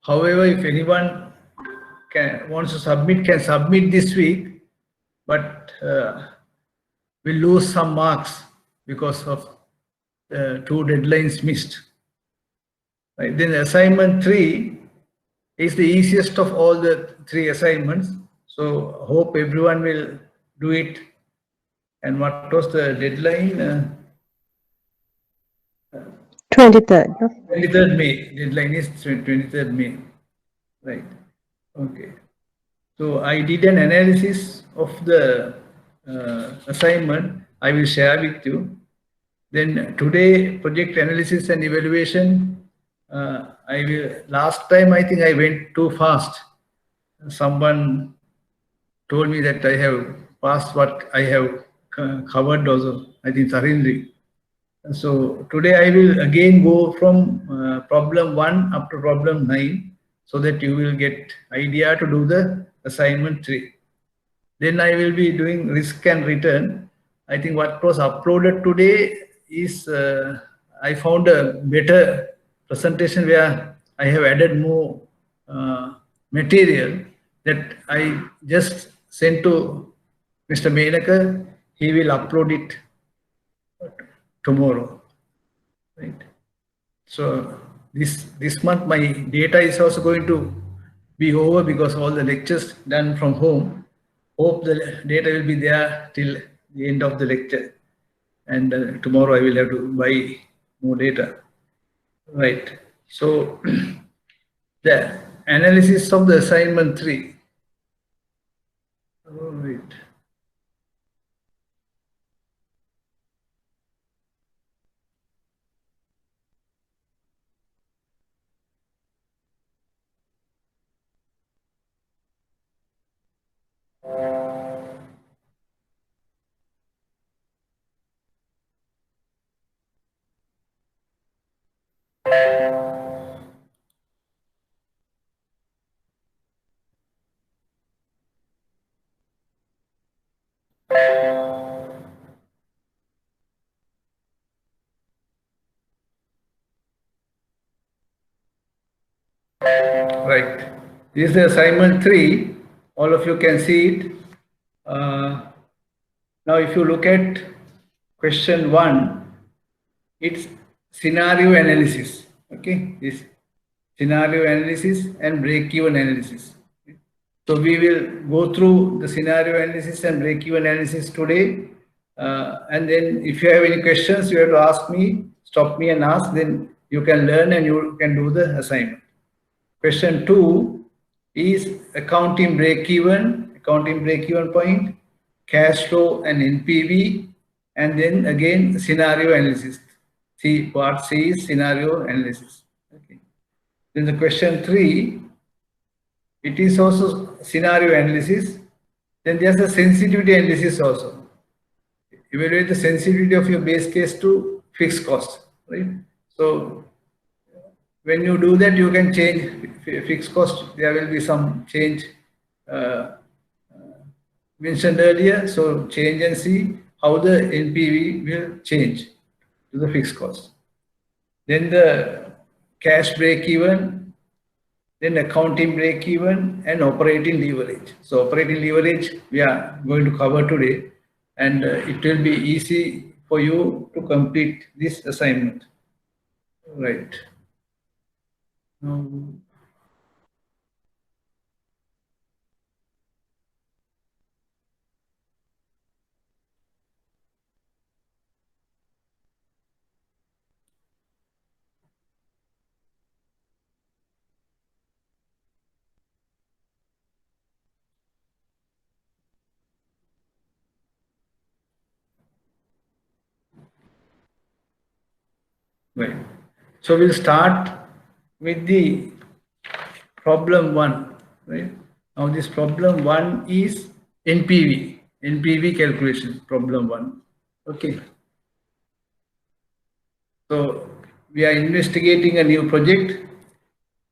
However, if anyone wants to submit, can submit this week, but we lose some marks because of 2 deadlines missed. Right. Then assignment 3 is the easiest of all the 3 assignments. So hope everyone will do it. And what was the deadline? 23rd. 23rd May. Deadline is 23rd May. Right. Okay. So I did an analysis of the assignment. I will share with you. Then today, project analysis and evaluation. Last time I think I went too fast. Someone told me that I have passed what I have covered also. I think Sarindri. So today I will again go from problem 1 up to problem 9, so that you will get idea to do the assignment 3. Then I will be doing risk and return. I think what was uploaded today is I found a better presentation where I have added more material that I just sent to Mr. Menaka. He will upload it tomorrow, right? So this month my data is also going to be over because all the lectures done from home. Hope the data will be there till the end of the lecture, and tomorrow I will have to buy more data, right? So the analysis of the assignment 3. All right. Right. This is the assignment 3. All of you can see it. Now, if you look at question 1, it's scenario analysis. Okay, this scenario analysis and break-even analysis. So we will go through the scenario analysis and break-even analysis today. And then if you have any questions, you have to ask me, stop me and ask, then you can learn and you can do the assignment. Question 2 is accounting break-even point, cash flow and NPV, and then again scenario analysis. See, part C is scenario analysis. Okay. Then the question 3, it is also scenario analysis. Then there's a sensitivity analysis also. Evaluate the sensitivity of your base case to fixed cost, right? So when you do that, you can change fixed cost. There will be some change mentioned earlier. So change and see how the NPV will change to the fixed cost. Then the cash break even, then accounting break even, and operating leverage. So operating leverage we are going to cover today, and it will be easy for you to complete this assignment, right? Right. So we'll start with the problem 1, right? Now this problem 1 is NPV calculation, problem 1. Okay. So we are investigating a new project.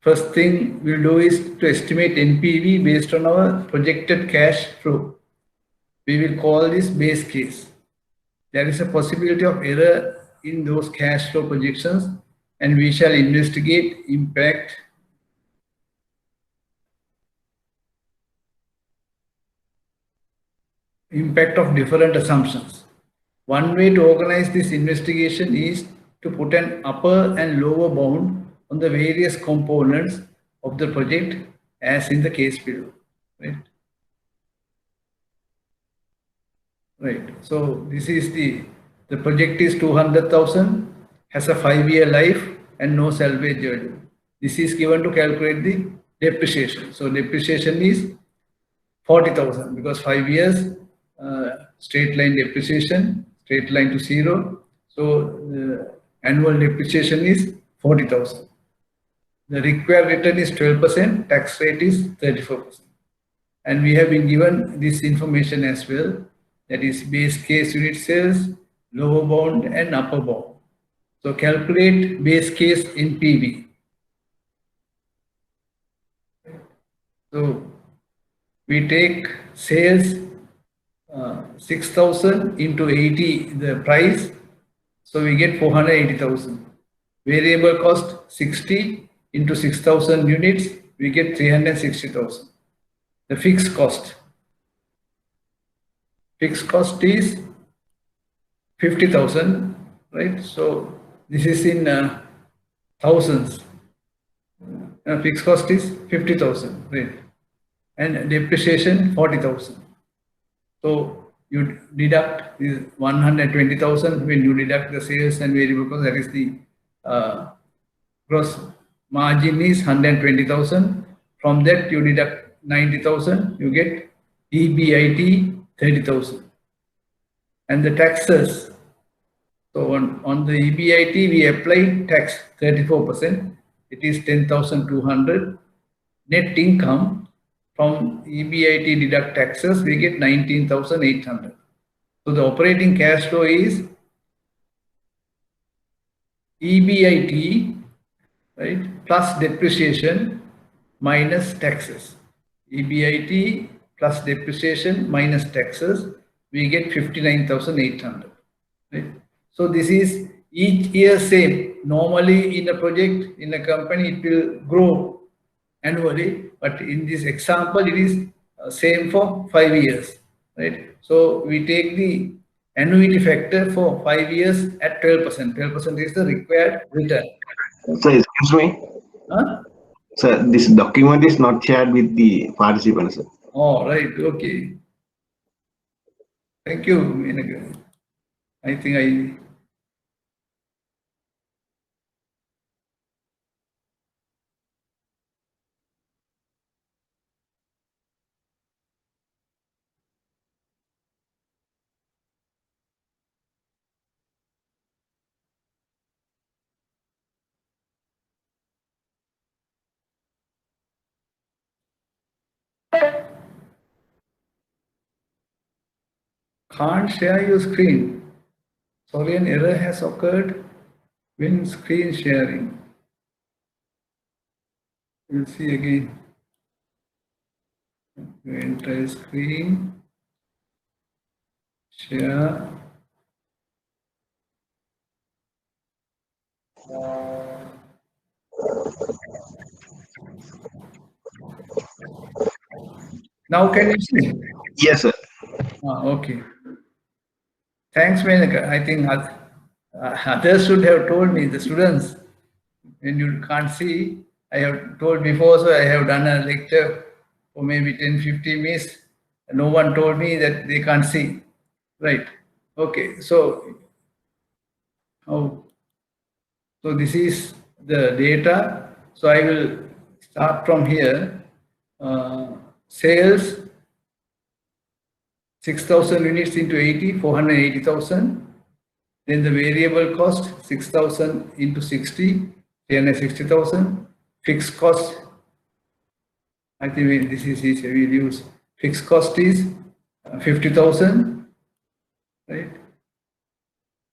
First thing we'll do is to estimate NPV based on our projected cash flow. We will call this base case. There is a possibility of error in those cash flow projections, and we shall investigate impact impact of different assumptions. One way to organize this investigation is to put an upper and lower bound on the various components of the project as in the case below. Right? Right. So this is the project is 200,000, has a 5-year life and no salvage value. This is given to calculate the depreciation. So depreciation is 40,000 because 5 years straight line depreciation, straight line to zero. So the annual depreciation is 40,000. The required return is 12%, tax rate is 34%. And we have been given this information as well, that is base case unit sales, lower bound and upper bound. So calculate base case in PV. So we take sales 6,000 into 80 the price, so we get 480,000. Variable cost 60 into 6,000 units, we get 360,000. The fixed cost is 50,000, right? So this is in thousands. Fixed cost is 50,000, right? And depreciation 40,000. So you deduct 120,000 when you deduct the sales and variable cost. That is the gross margin is 120,000. From that you deduct 90,000. You get EBIT 30,000. And the taxes. So on the EBIT we apply tax 34%. It is 10,200. Net income from EBIT deduct taxes, we get 19,800. So the operating cash flow is EBIT, right, plus depreciation minus taxes. EBIT plus depreciation minus taxes, we get 59,800. Right? So this is each year same. Normally in a project, in a company, it will grow annually, but in this example, it is same for 5 years, right? So we take the annuity factor for 5 years at 12%. 12% is the required return. So excuse me. Huh? So this document is not shared with the participants. Oh, right. Okay. Thank you, Menaka. I think I. Can't share your screen. Sorry, an error has occurred when screen sharing. We'll see again. Entire screen, share. Now can you see? Yes, sir. Okay. Thanks, Menaka. I think others should have told me, the students, when you can't see, I have told before, so I have done a lecture for maybe 10, 15 minutes. No one told me that they can't see. Right. Okay. So, so this is the data. So I will start from here. Sales 6,000 units into 80, 480,000. Then the variable cost 6,000 into 60, 360,000. Fixed cost, I think this is easy, we'll use fixed cost is 50,000, right?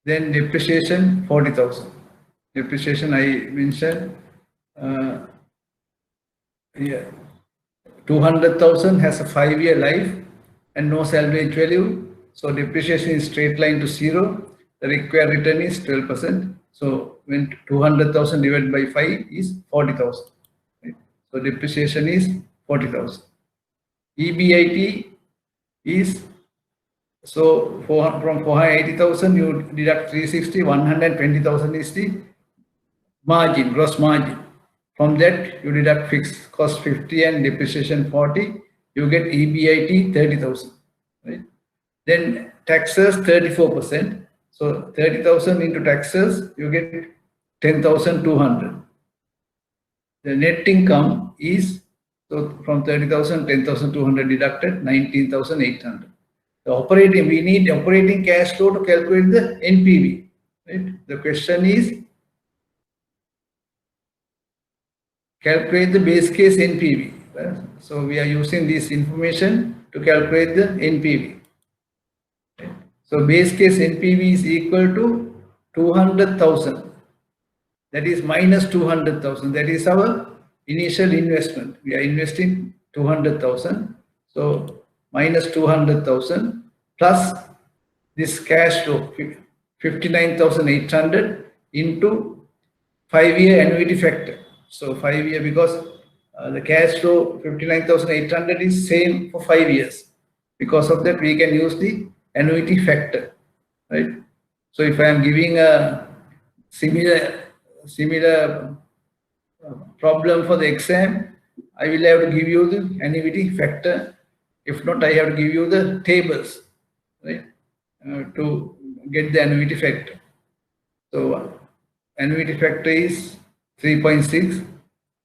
Then depreciation 40,000. Depreciation I mentioned, yeah, 200,000 has a 5-year life and no salvage value. So depreciation is straight line to zero. The required return is 12%. So when 200,000 divided by 5 is 40,000. Right? So depreciation is 40,000. EBIT is So from 480,000, you deduct 360, 120,000 is the margin, gross margin. From that, you deduct fixed cost 50 and depreciation 40, you get EBIT 30,000, right? Then taxes 34%. So 30,000 into taxes, you get 10,200. The net income is, so from 30,000, 10,200 deducted, 19,800. The operating, we need operating cash flow to calculate the NPV, right? The question is, calculate the base case NPV. Right? So we are using this information to calculate the NPV. Right? So base case NPV is equal to 200,000. That is minus 200,000. That is our initial investment. We are investing 200,000. So minus 200,000 plus this cash flow 59,800 into 5-year annuity factor. So 5 year, because the cash flow 59,800 is same for 5 years. Because of that, we can use the annuity factor, right? So if I am giving a similar problem for the exam, I will have to give you the annuity factor. If not, I have to give you the tables, right, to get the annuity factor. So annuity factor is 3.6.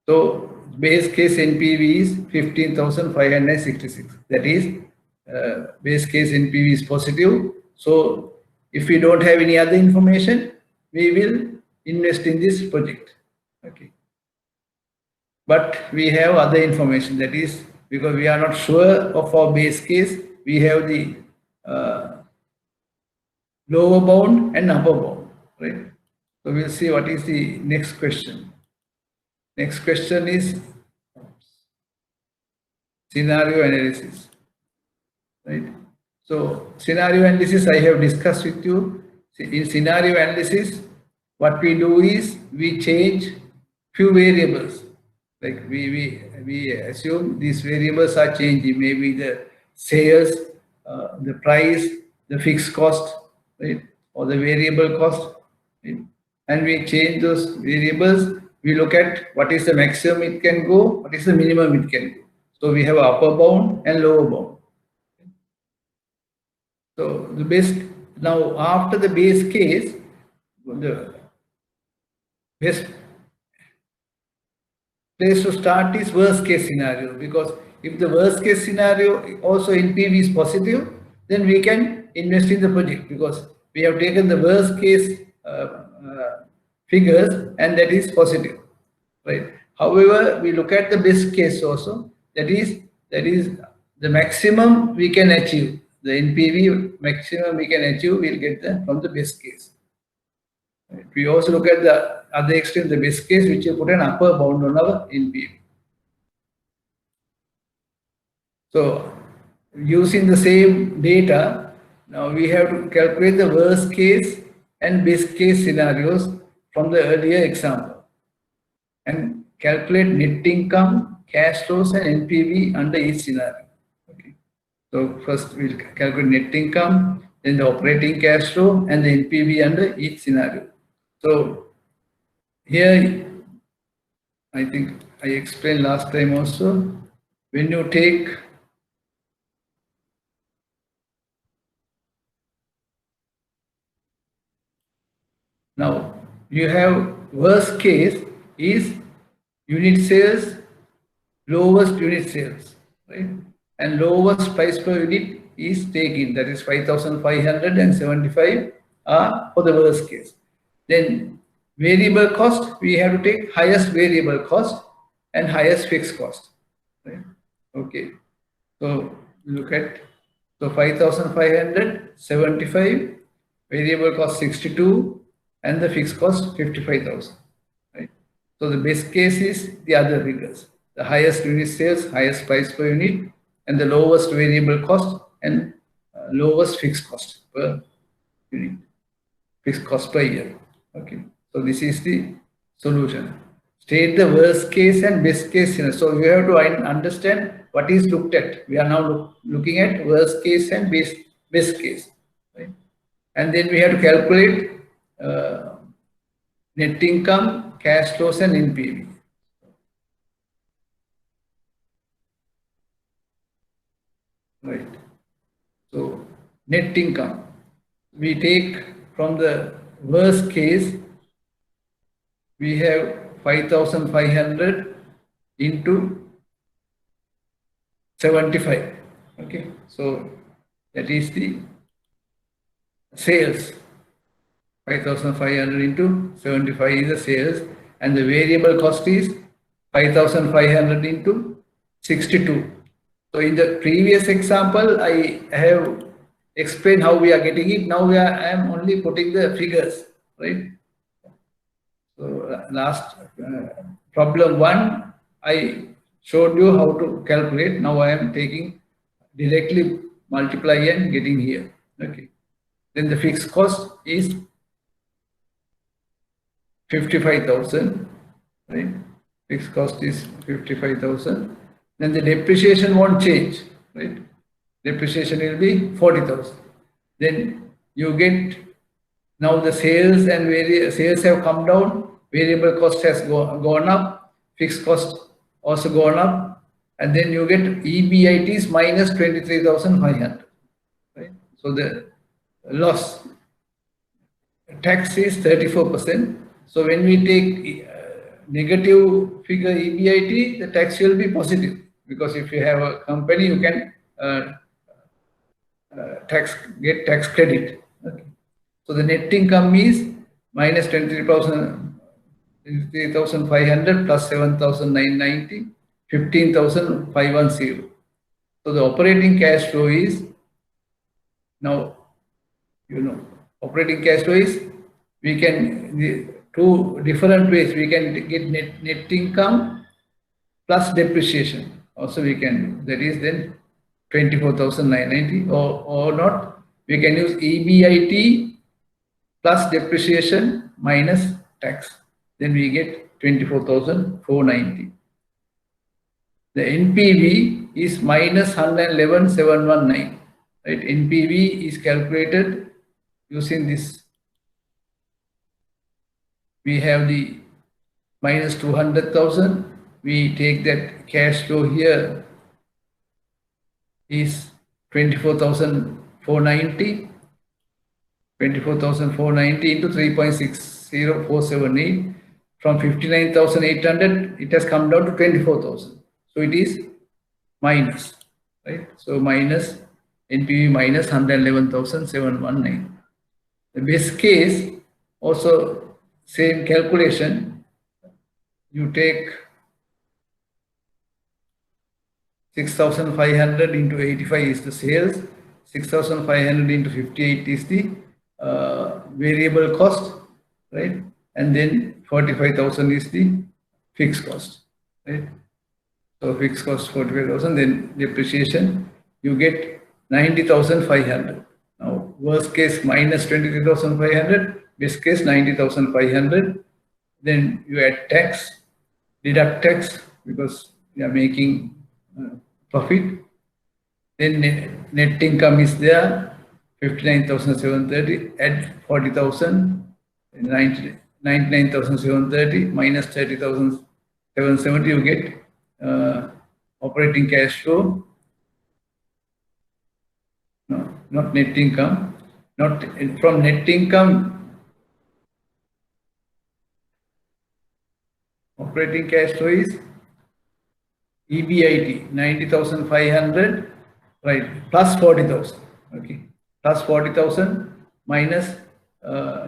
So base case NPV is 15,566. That is, base case NPV is positive. So if we don't have any other information, we will invest in this project. Okay. But we have other information, that is, because we are not sure of our base case, we have the lower bound and upper bound, right? So we'll see what is the next question. Next question is scenario analysis, right? So scenario analysis I have discussed with you. In scenario analysis, what we do is we change few variables. Like we assume these variables are changing, maybe the sales, the price, the fixed cost, right, or the variable cost, right? And we change those variables. We look at what is the maximum it can go, what is the minimum it can go. So we have upper bound and lower bound. So the best, now after the base case, the best place to start is worst case scenario, because if the worst case scenario also NPV is positive, then we can invest in the project, because we have taken the worst case figures and that is positive, right? However, we look at the best case also, that is the maximum we can achieve, the NPV maximum we can achieve, we'll get from the best case. Right? We also look at the other extreme, the best case, which you put an upper bound on our NPV. So using the same data, now we have to calculate the worst case and best case scenarios from the earlier example and calculate net income, cash flows and NPV under each scenario. Okay. So first we'll calculate net income, then the operating cash flow and the NPV under each scenario. So here, I think I explained last time also, when you take now, you have worst case is unit sales, lowest unit sales, right? And lowest price per unit is taken, that is 5,575 for the worst case. Then variable cost, we have to take highest variable cost and highest fixed cost, right? Okay. So look at, so 5,575, variable cost 62, and the fixed cost 55,000, right? So the best case is the other figures, the highest unit sales, highest price per unit, and the lowest variable cost and lowest fixed cost per unit, fixed cost per year. Okay, so this is the solution. State the worst case and best case scenario. So you have to understand what is looked at. We are now looking at worst case and best best case, right? And then we have to calculate net income, cash flows, and NPV. Right. So net income, we take from the worst case, we have 5,500 into 75. Okay, so that is the sales. 5,500 into 75 is the sales, and the variable cost is 5,500 into 62. So in the previous example, I have explained how we are getting it. Now I am only putting the figures, right? So last problem 1, I showed you how to calculate. Now I am taking directly multiply and getting here. Okay. Then the fixed cost is 55,000, right? Fixed cost is 55,000. Then the depreciation won't change, right? Depreciation will be 40,000. Then you get, now the sales and sales have come down, variable cost has gone up, fixed cost also gone up, and then you get EBIT is minus 23,500, right? So the loss, tax is 34%. So when we take negative figure EBIT, the tax will be positive, because if you have a company, you can get tax credit. Okay. So the net income is minus 23,500 plus 7,990, 15,510. So the operating cash flow is, now operating cash flow is, we can, two different ways we can get net income plus depreciation. Also we can, that is then 24,990, or not, we can use EBIT plus depreciation minus tax. Then we get 24,490. The NPV is minus 111,719. Right? NPV is calculated using this. We have the minus 200,000. We take that cash flow here is 24,490. 24,490 into 3.60478. From 59,800, it has come down to 24,000. So it is minus, right? So minus NPV minus 111,719. The best case, also same calculation. You take 6,500 into 85 is the sales. 6,500 into 58 is the variable cost, right? And then 45,000 is the fixed cost, right? So fixed cost 45,000, then depreciation, you get 90,500. Now worst case minus 23,500, best case 90,500. Then you add tax, deduct tax because you are making profit. Then net income is there, 59,730, add 40,000, 99,730 minus 30,770, you get operating cash flow. No, not net income. Not from net income. Operating cash flow is EBIT 90,500, right? Plus 40,000. Okay, plus 40,000 minus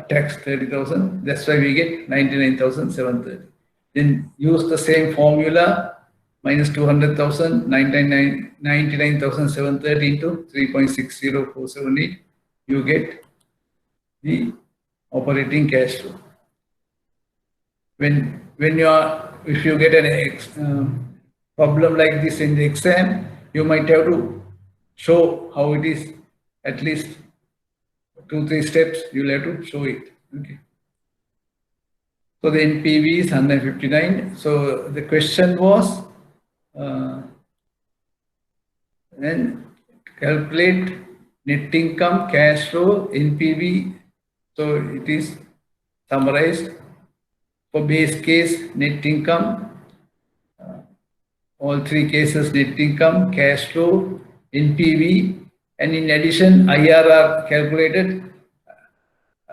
tax 30,000. That's why we get 99,730. Then use the same formula, minus 200,000, 99,730 into 3.60478. You get the operating cash flow. When you are, if you get an problem like this in the exam, you might have to show how it is, at least 2-3 steps you'll have to show it. Okay. So the NPV is 159. So the question was, then calculate net income, cash flow, NPV. So it is summarized for base case, net income, all three cases, net income, cash flow, NPV, and in addition, IRR calculated.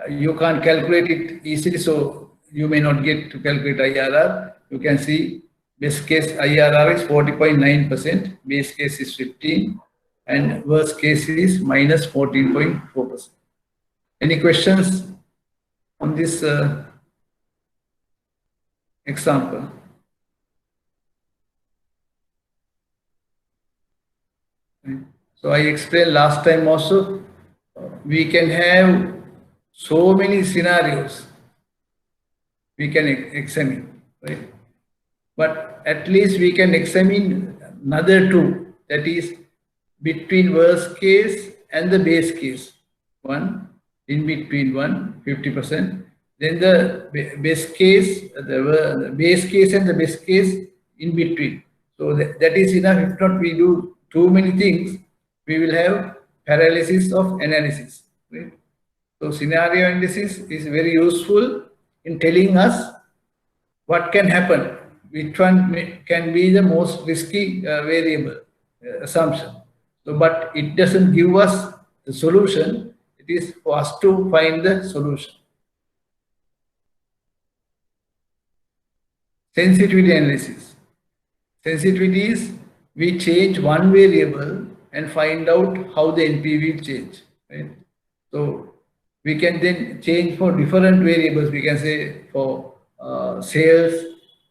You can't calculate it easily, so you may not get to calculate IRR. You can see best case IRR is 40.9%, base case is 15, and worst case is minus 14.4%. Any questions on this example? So I explained last time also, we can have so many scenarios we can examine, right? But at least we can examine another two, that is between worst case and the base case. One, in between one, 50%. Then the best case, the base case and the best case in between. So that is enough. If not, we do too many things, we will have paralysis of analysis. Right? So scenario analysis is very useful in telling us what can happen, which one can be the most risky variable assumption. So, but it doesn't give us the solution. It is for us to find the solution. Sensitivity analysis. Sensitivity is we change one variable and find out how the NPV change. Right? So we can then change for different variables. We can say for sales,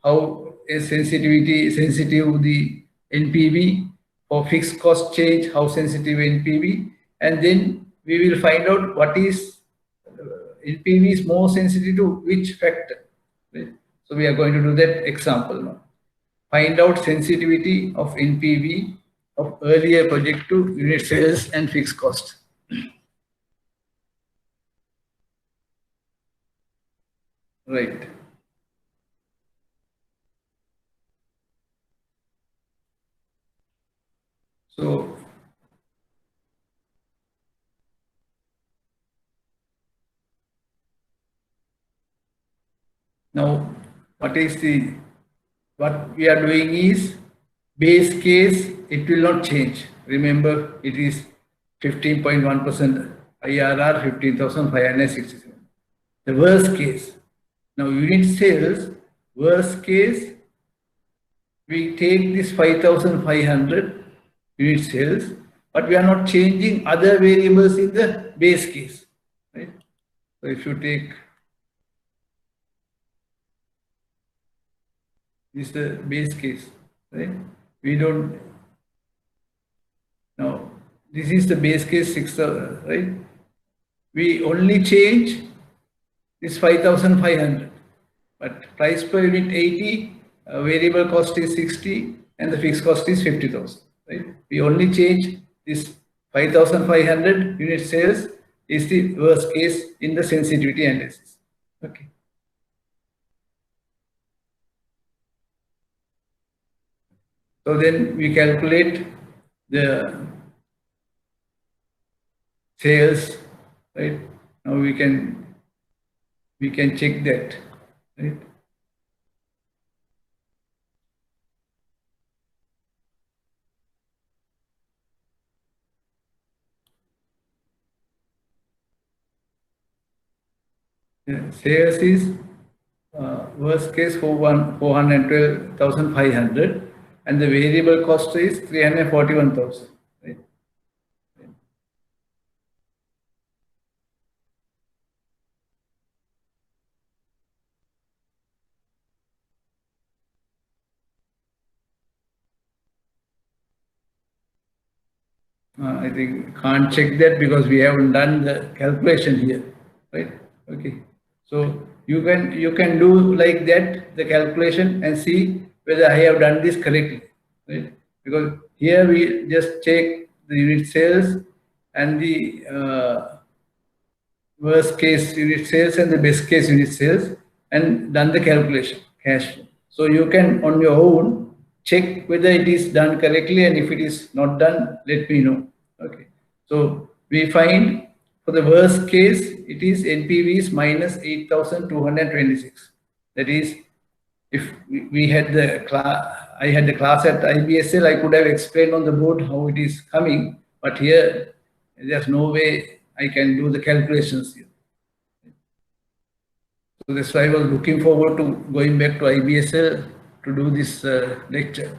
how is sensitive the NPV, for fixed cost change, how sensitive NPV, and then we will find out what is NPV is more sensitive to which factor. Right? So we are going to do that example now. Find out sensitivity of NPV of earlier project to unit sales and fixed cost. Right. So now what we are doing is base case, it will not change. Remember, it is 15.1% IRR, 15,567. The worst case. Now unit sales, worst case, we take this 5,500 unit sales, but we are not changing other variables in the base case. Right? So if you take this is the base case, right? We don't, now this is the base case 6,000, right? We only change this 5,500, but price per unit 80, variable cost is 60, and the fixed cost is 50,000, right? We only change this 5,500 unit sales is the worst case in the sensitivity analysis. Okay. So then we calculate the sales, right? Now we can check that, right? Yeah, sales is worst case for 412,500, and the variable cost is 341,000. Right? I think can't check that because we haven't done the calculation here, right? Okay, so you can do like that the calculation and see whether I have done this correctly, right? Because here we just check the unit sales and the worst case unit sales and the best case unit sales and done the calculation cash flow. So you can on your own check whether it is done correctly, and if it is not done, let me know. Okay. So we find for the worst case, it is NPV is minus 8,226. That is, if we had the class, I had the class at IBSL, I could have explained on the board how it is coming, but here there's no way I can do the calculations here. So that's why I was looking forward to going back to IBSL to do this lecture.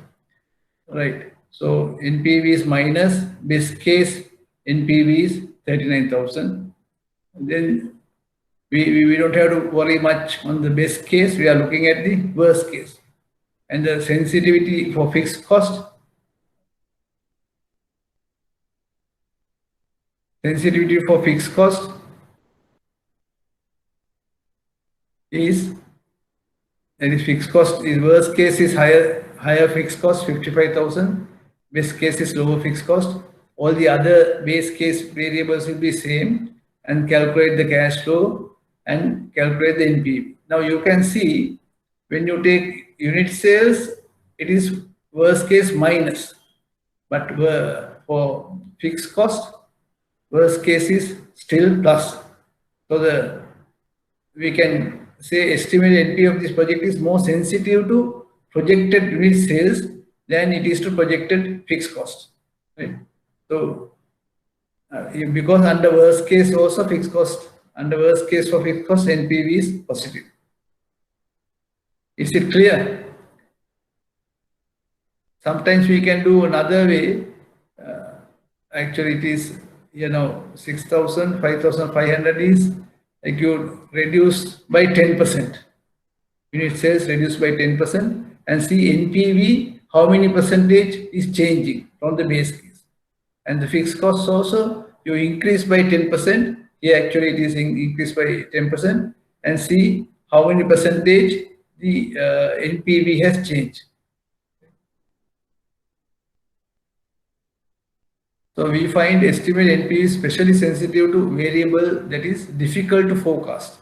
Right. So NPV is minus, best case NPV is 39,000. Then we don't have to worry much on the best case. We are looking at the worst case. And the sensitivity for fixed cost. Sensitivity for fixed cost is, that is fixed cost is worst case is higher fixed cost 55,000, best case is lower fixed cost. All the other base case variables will be same, and calculate the cash flow and calculate the NPV. Now you can see when you take unit sales, it is worst case minus, but for fixed cost, worst case is still plus. So we can say estimated NPV of this project is more sensitive to projected unit sales than it is to projected fixed cost. Right? So because under worst case also fixed cost, under worst case for fixed cost, NPV is positive. Is it clear? Sometimes we can do another way. Actually, it is 6,000, 5,500 is like you reduce by 10%. Unit sales reduced by 10%, and see NPV, how many percentage is changing from the base case. And the fixed costs also, you increase by 10%. Here actually it is increased by 10%, and see how many percentage the NPV has changed. So we find estimated NPV is especially sensitive to variable that is difficult to forecast.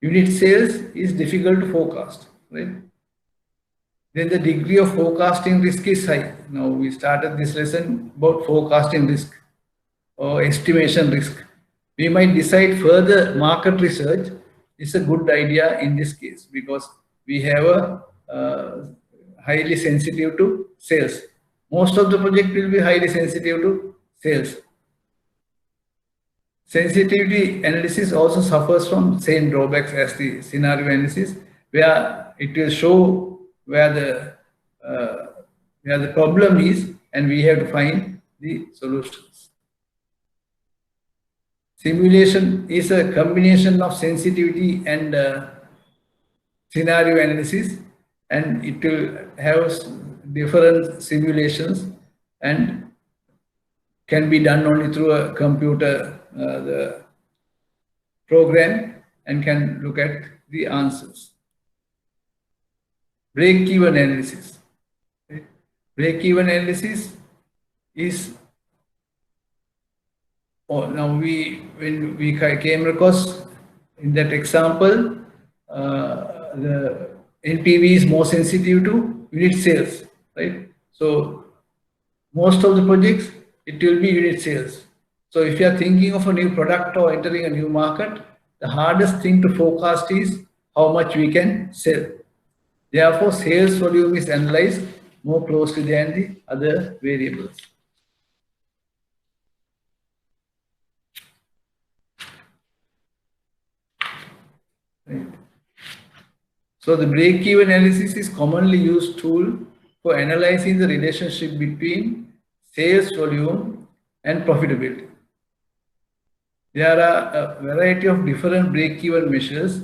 Unit sales is difficult to forecast, right? Then the degree of forecasting risk is high. Now we started this lesson about forecasting risk or estimation risk. We might decide further market research is a good idea in this case because we have a highly sensitive to sales. Most of the project will be highly sensitive to sales. Sensitivity analysis also suffers from same drawbacks as the scenario analysis, where it will show where the problem is, and we have to find the solutions. Simulation is a combination of sensitivity and scenario analysis, and it will have different simulations and can be done only through a computer, the program, and can look at the answers. Break-even analysis. Break-even analysis is, now when we came across in that example, the NPV is more sensitive to unit sales, right? So most of the projects, it will be unit sales. So if you are thinking of a new product or entering a new market, the hardest thing to forecast is how much we can sell. Therefore, sales volume is analyzed more closely than the other variables. Right. So the break-even analysis is commonly used tool for analyzing the relationship between sales volume and profitability. There are a variety of different break-even measures,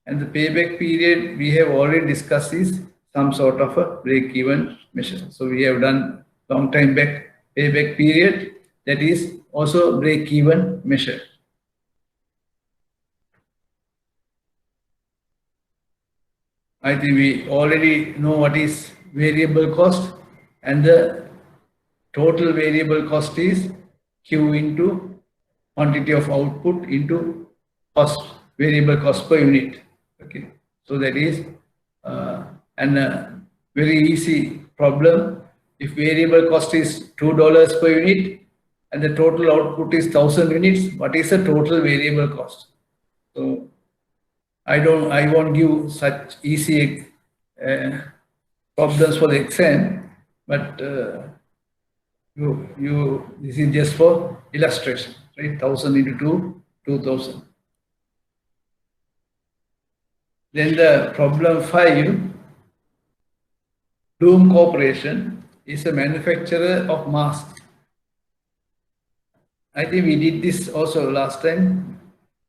and the payback period we have already discussed is some sort of a break-even measure. So we have done long time back payback period, that is also break-even measure. I think we already know what is variable cost, and the total variable cost is Q into quantity of output into cost, variable cost per unit. Okay, so that is a very easy problem. If variable cost is $2 per unit, and the total output is 1000 units, what is the total variable cost? So I won't give such easy problems for the exam, but this is just for illustration, right? 1000 into 2, 2000. Then the problem 5, Bloom Corporation is a manufacturer of masks. I think we did this also last time.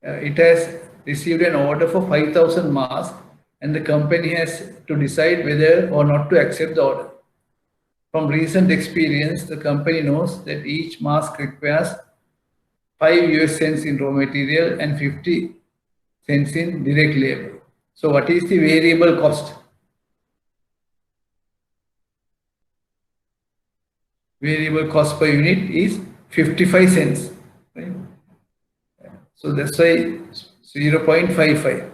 It has received an order for 5,000 masks, and the company has to decide whether or not to accept the order. From recent experience, the company knows that each mask requires 5 US cents in raw material and 50 cents in direct labor. So what is the variable cost? Variable cost per unit is 55 cents. Right? So that's why 0.55.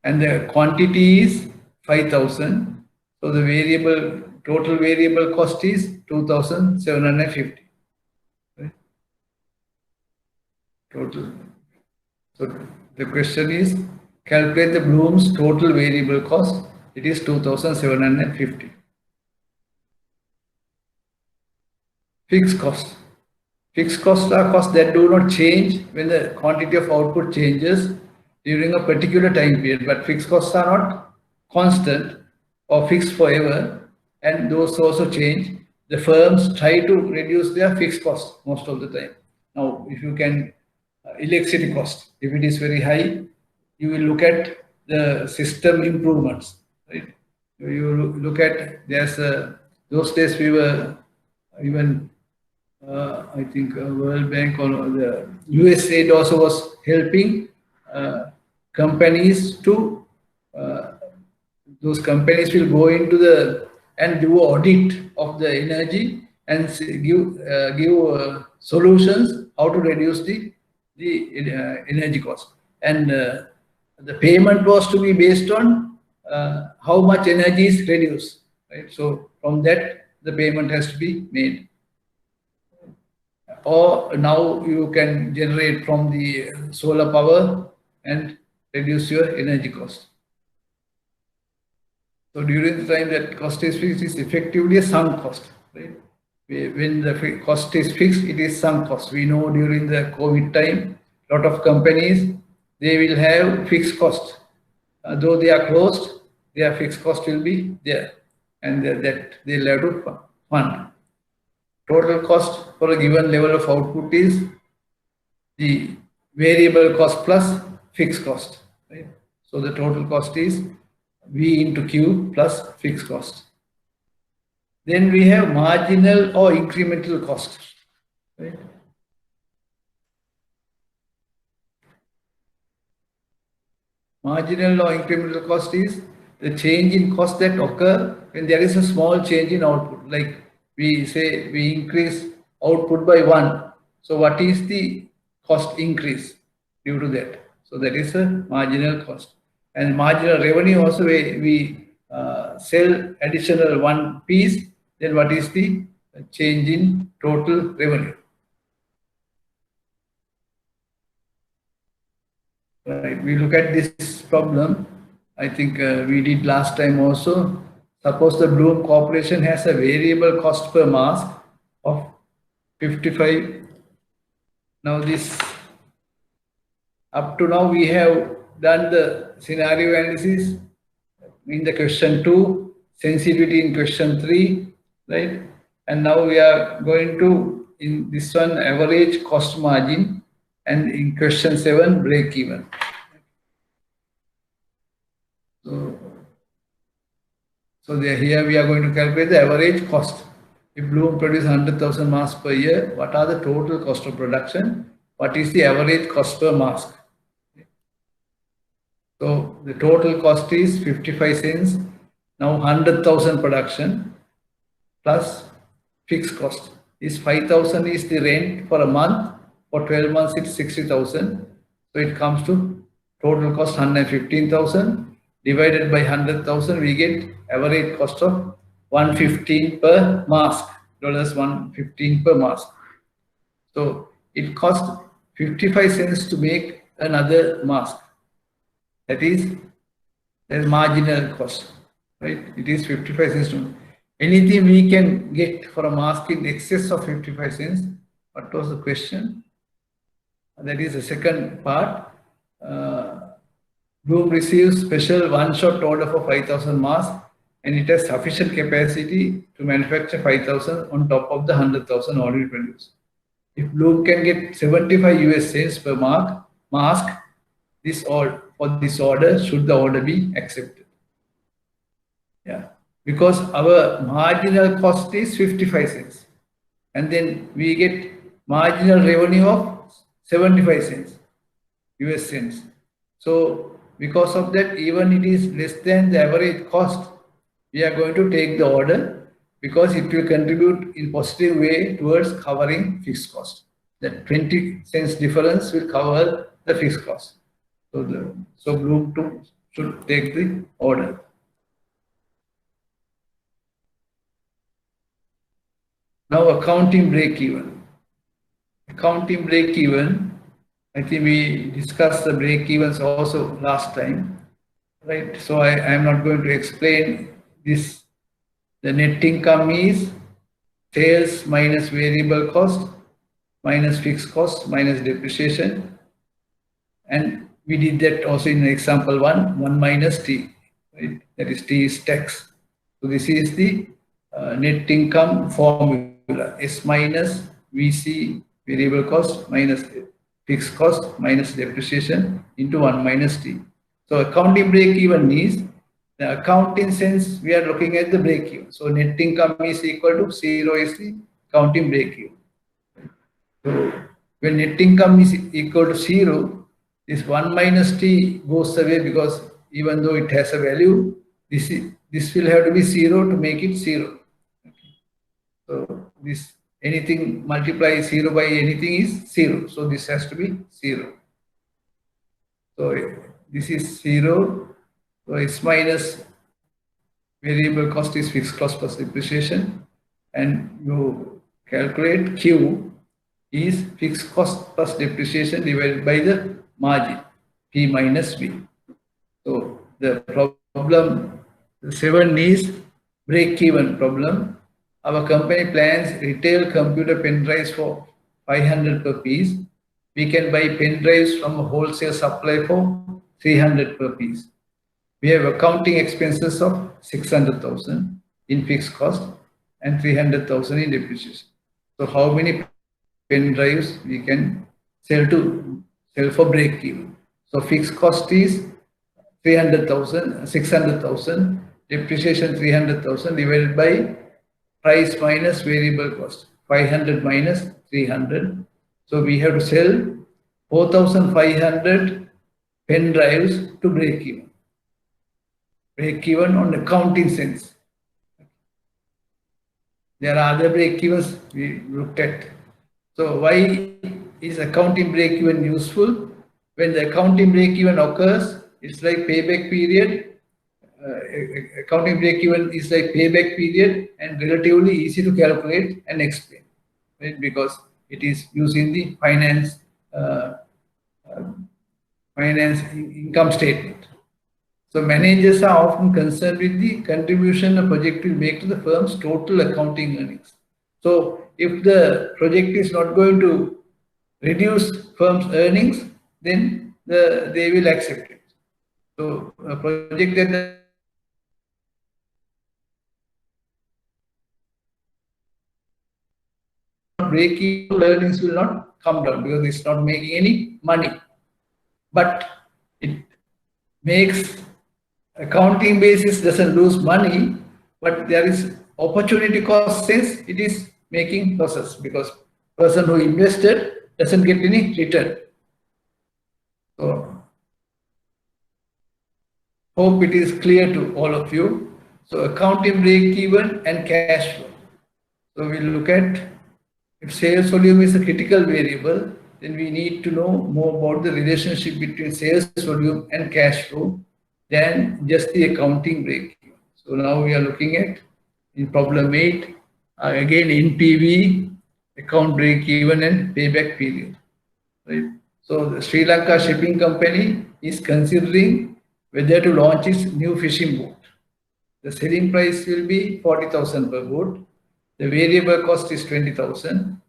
And the quantity is 5,000. So the total variable cost is 2,750. Right? Total. So the question is, calculate the Bloom's total variable cost. It is 2,750. Fixed cost. Fixed costs are costs that do not change when the quantity of output changes during a particular time period, but fixed costs are not constant or fixed forever, and those also change. The firms try to reduce their fixed costs most of the time. Now, if you can, electricity cost, if it is very high, you will look at the system improvements, right? You look at, those days we were even I think World Bank or the USAID also was helping companies to, those companies will go into and do audit of the energy and give solutions how to reduce the energy cost. And the payment was to be based on how much energy is reduced, right? So from that, the payment has to be made. Or now you can generate from the solar power and reduce your energy cost. So during the time that cost is fixed, is effectively a sunk cost, right? When the cost is fixed, it is sunk cost. We know during the COVID time, a lot of companies, they will have fixed cost. Though they are closed, their fixed cost will be there, and that they'll have to fund. Total cost for a given level of output is the variable cost plus fixed cost, right? So the total cost is V into Q plus fixed cost. Then we have marginal or incremental cost, right? Marginal or incremental cost is the change in cost that occur when there is a small change in output. Like we say we increase output by 1. So what is the cost increase due to that? So that is a marginal cost. And marginal revenue also, we sell additional 1 piece, then what is the change in total revenue? Right. We look at this problem. I think we did last time also. Suppose the Bloom Corporation has a variable cost per mask of 55. Now this, up to now we have done the scenario analysis in the question 2, sensitivity in question 3, right? And now we are going to, in this one, average cost margin, and in question 7, break even. So here we are going to calculate the average cost. If Bloom produces 100,000 masks per year, what are the total cost of production? What is the average cost per mask? So the total cost is 55 cents. Now 100,000 production plus fixed cost is 5,000 is the rent for a month. For 12 months, it's 60,000. So it comes to total cost 115,000 divided by 100,000. We get average cost of 115 per mask, $115 per mask. So it costs 55 cents to make another mask. That is the marginal cost, right? It is 55 cents. Anything we can get for a mask in excess of 55 cents. What was the question? That is the second part. Bloom receives special one-shot order for 5,000 masks, and it has sufficient capacity to manufacture 5,000 on top of the 100,000 already produced. If Bloom can get 75 US cents per mask, for this order, should the order be accepted? Yeah, because our marginal cost is 55 cents, and then we get marginal revenue of 75 cents, US cents. So because of that, even it is less than the average cost, we are going to take the order because it will contribute in positive way towards covering fixed cost. That 20 cents difference will cover the fixed cost. So Bloom 2 should take the order. Now accounting break-even. Accounting break-even, I think we discussed the break-evens also last time, right? So I am not going to explain this. The net income is sales minus variable cost, minus fixed cost, minus depreciation. And we did that also in example 1 minus T, right? That is T is tax. So this is the net income formula. S minus VC variable cost minus fixed cost minus depreciation into 1 minus T. So accounting break even is the accounting sense we are looking at the break even. So net income is equal to 0 is the accounting break even. So when net income is equal to 0, this 1 minus T goes away because even though it has a value, this will have to be 0 to make it 0. So this anything multiply 0 by anything is 0. So this has to be 0. So this is 0. So S minus variable cost is fixed cost plus depreciation. And you calculate Q is fixed cost plus depreciation divided by the margin, P minus V. So the problem 7 is break-even problem. Our company plans retail computer pen drives for 500 per piece. We can buy pen drives from a wholesale supplier for 300 per piece. We have accounting expenses of 600,000 in fixed cost and 300,000 in depreciation. So how many pen drives we can sell for break even? So fixed cost is 300,000, 600,000, depreciation 300,000 divided by price minus variable cost, 500 minus 300. So we have to sell 4,500 pen drives to break even. Break even on accounting sense. There are other break evens we looked at. So why is accounting break even useful? When the accounting break even occurs, it's like payback period. Accounting break even is like payback period and relatively easy to calculate and explain, right? Because it is using the finance income statement. So managers are often concerned with the contribution a project will make to the firm's total accounting earnings. So if the project is not going to reduce firm's earnings, then they will accept it. So a project that break even, earnings will not come down because it's not making any money. But it makes accounting basis doesn't lose money, but there is opportunity cost sense it is making losses because person who invested doesn't get any return. So hope it is clear to all of you. So accounting break even and cash flow. So we look at if sales volume is a critical variable, then we need to know more about the relationship between sales volume and cash flow than just the accounting break even. So now we are looking at in problem 8, again NPV, account break even and payback period. Right? So the Sri Lanka Shipping Company is considering whether to launch its new fishing boat. The selling price will be 40,000 per boat. The variable cost is 20,000.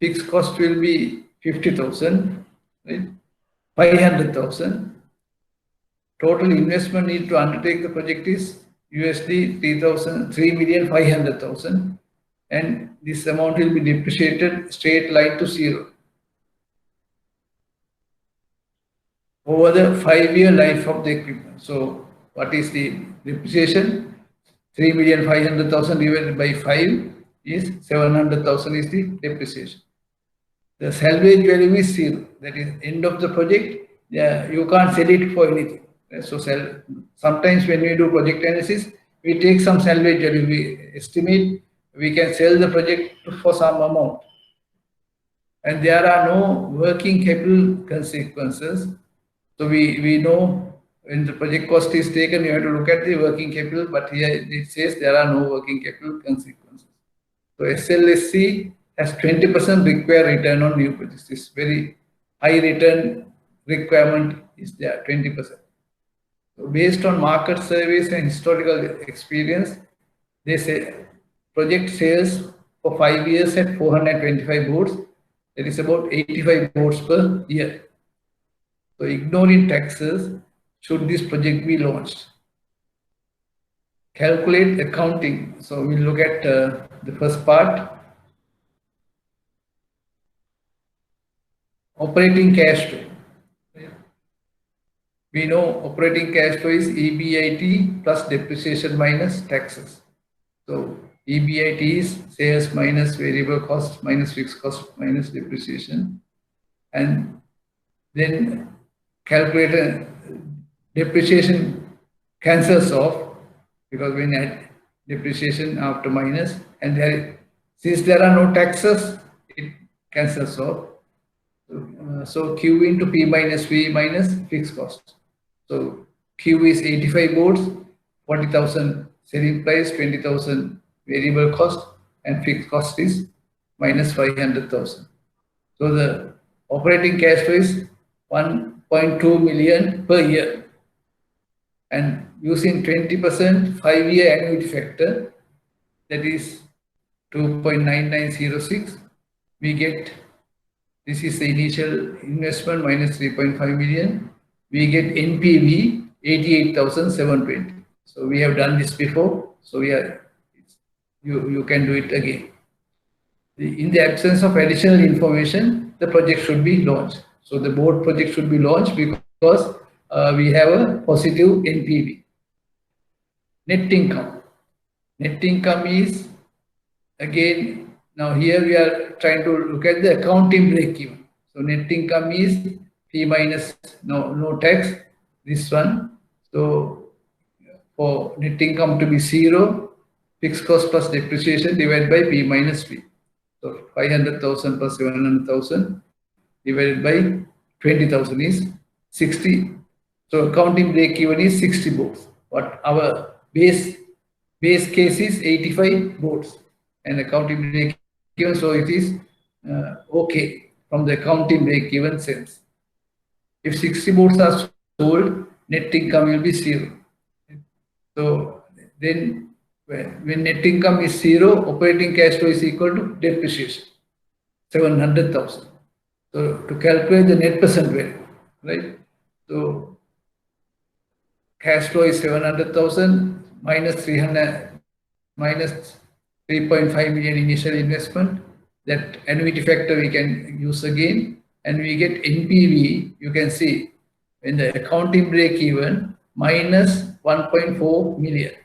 Fixed cost will be 50,000, right? 500,000. Total investment need to undertake the project is USD 3,500,000, and this amount will be depreciated straight line to zero over the 5-year life of the equipment. So what is the depreciation? 3,500,000 divided by 5 is 700,000 is the depreciation. The salvage value is zero. That is end of the project. Yeah, you can't sell it for anything. So sometimes when we do project analysis, we take some salvage value. We estimate we can sell the project for some amount. And there are no working capital consequences. So we know when the project cost is taken, you have to look at the working capital, but here it says there are no working capital consequences. So SLSC has 20% required return on new projects. This very high return requirement is there, 20%. So based on market surveys and historical experience, they say project sales for 5 years at 425 boats. That is about 85 boats per year. So ignoring taxes, should this project be launched? Calculate accounting. So we'll look at the first part. Operating cash flow. We know operating cash flow is EBIT plus depreciation minus taxes. So EBIT is sales minus variable cost minus fixed cost minus depreciation. And then calculate depreciation cancels off because we add depreciation after minus, and since there are no taxes, it cancels off. So Q into P minus V minus fixed cost. So Q is 85 boats, 40,000 selling price, 20,000 variable cost, and fixed cost is minus 500,000. So the operating cash flow is 1.2 million per year. And using 20% 5-year annuity factor, that is 2.9906, we get, this is the initial investment minus 3.5 million. We get NPV 88,720. So we have done this before. So you can do it again. In the absence of additional information, the project should be launched. So the board project should be launched because we have a positive NPV. Net income. Net income is, again, now here we are trying to look at the accounting break-even. So net income is P minus no tax, this one. So for net income to be zero, fixed cost plus depreciation divided by P minus V. So 500,000 plus 700,000 divided by 20,000 is 60. So accounting break even is 60 boats. But our base case is 85 boats, and accounting break even, so it is okay from the accounting break even sense. If 60 boats are sold, net income will be zero. So then when net income is zero, operating cash flow is equal to depreciation, 700,000. So to calculate the net present value, right? So cash flow is 700,000 minus 3.5 million initial investment. That annuity factor we can use again, and we get NPV. You can see when the accounting break even minus 1.4 million,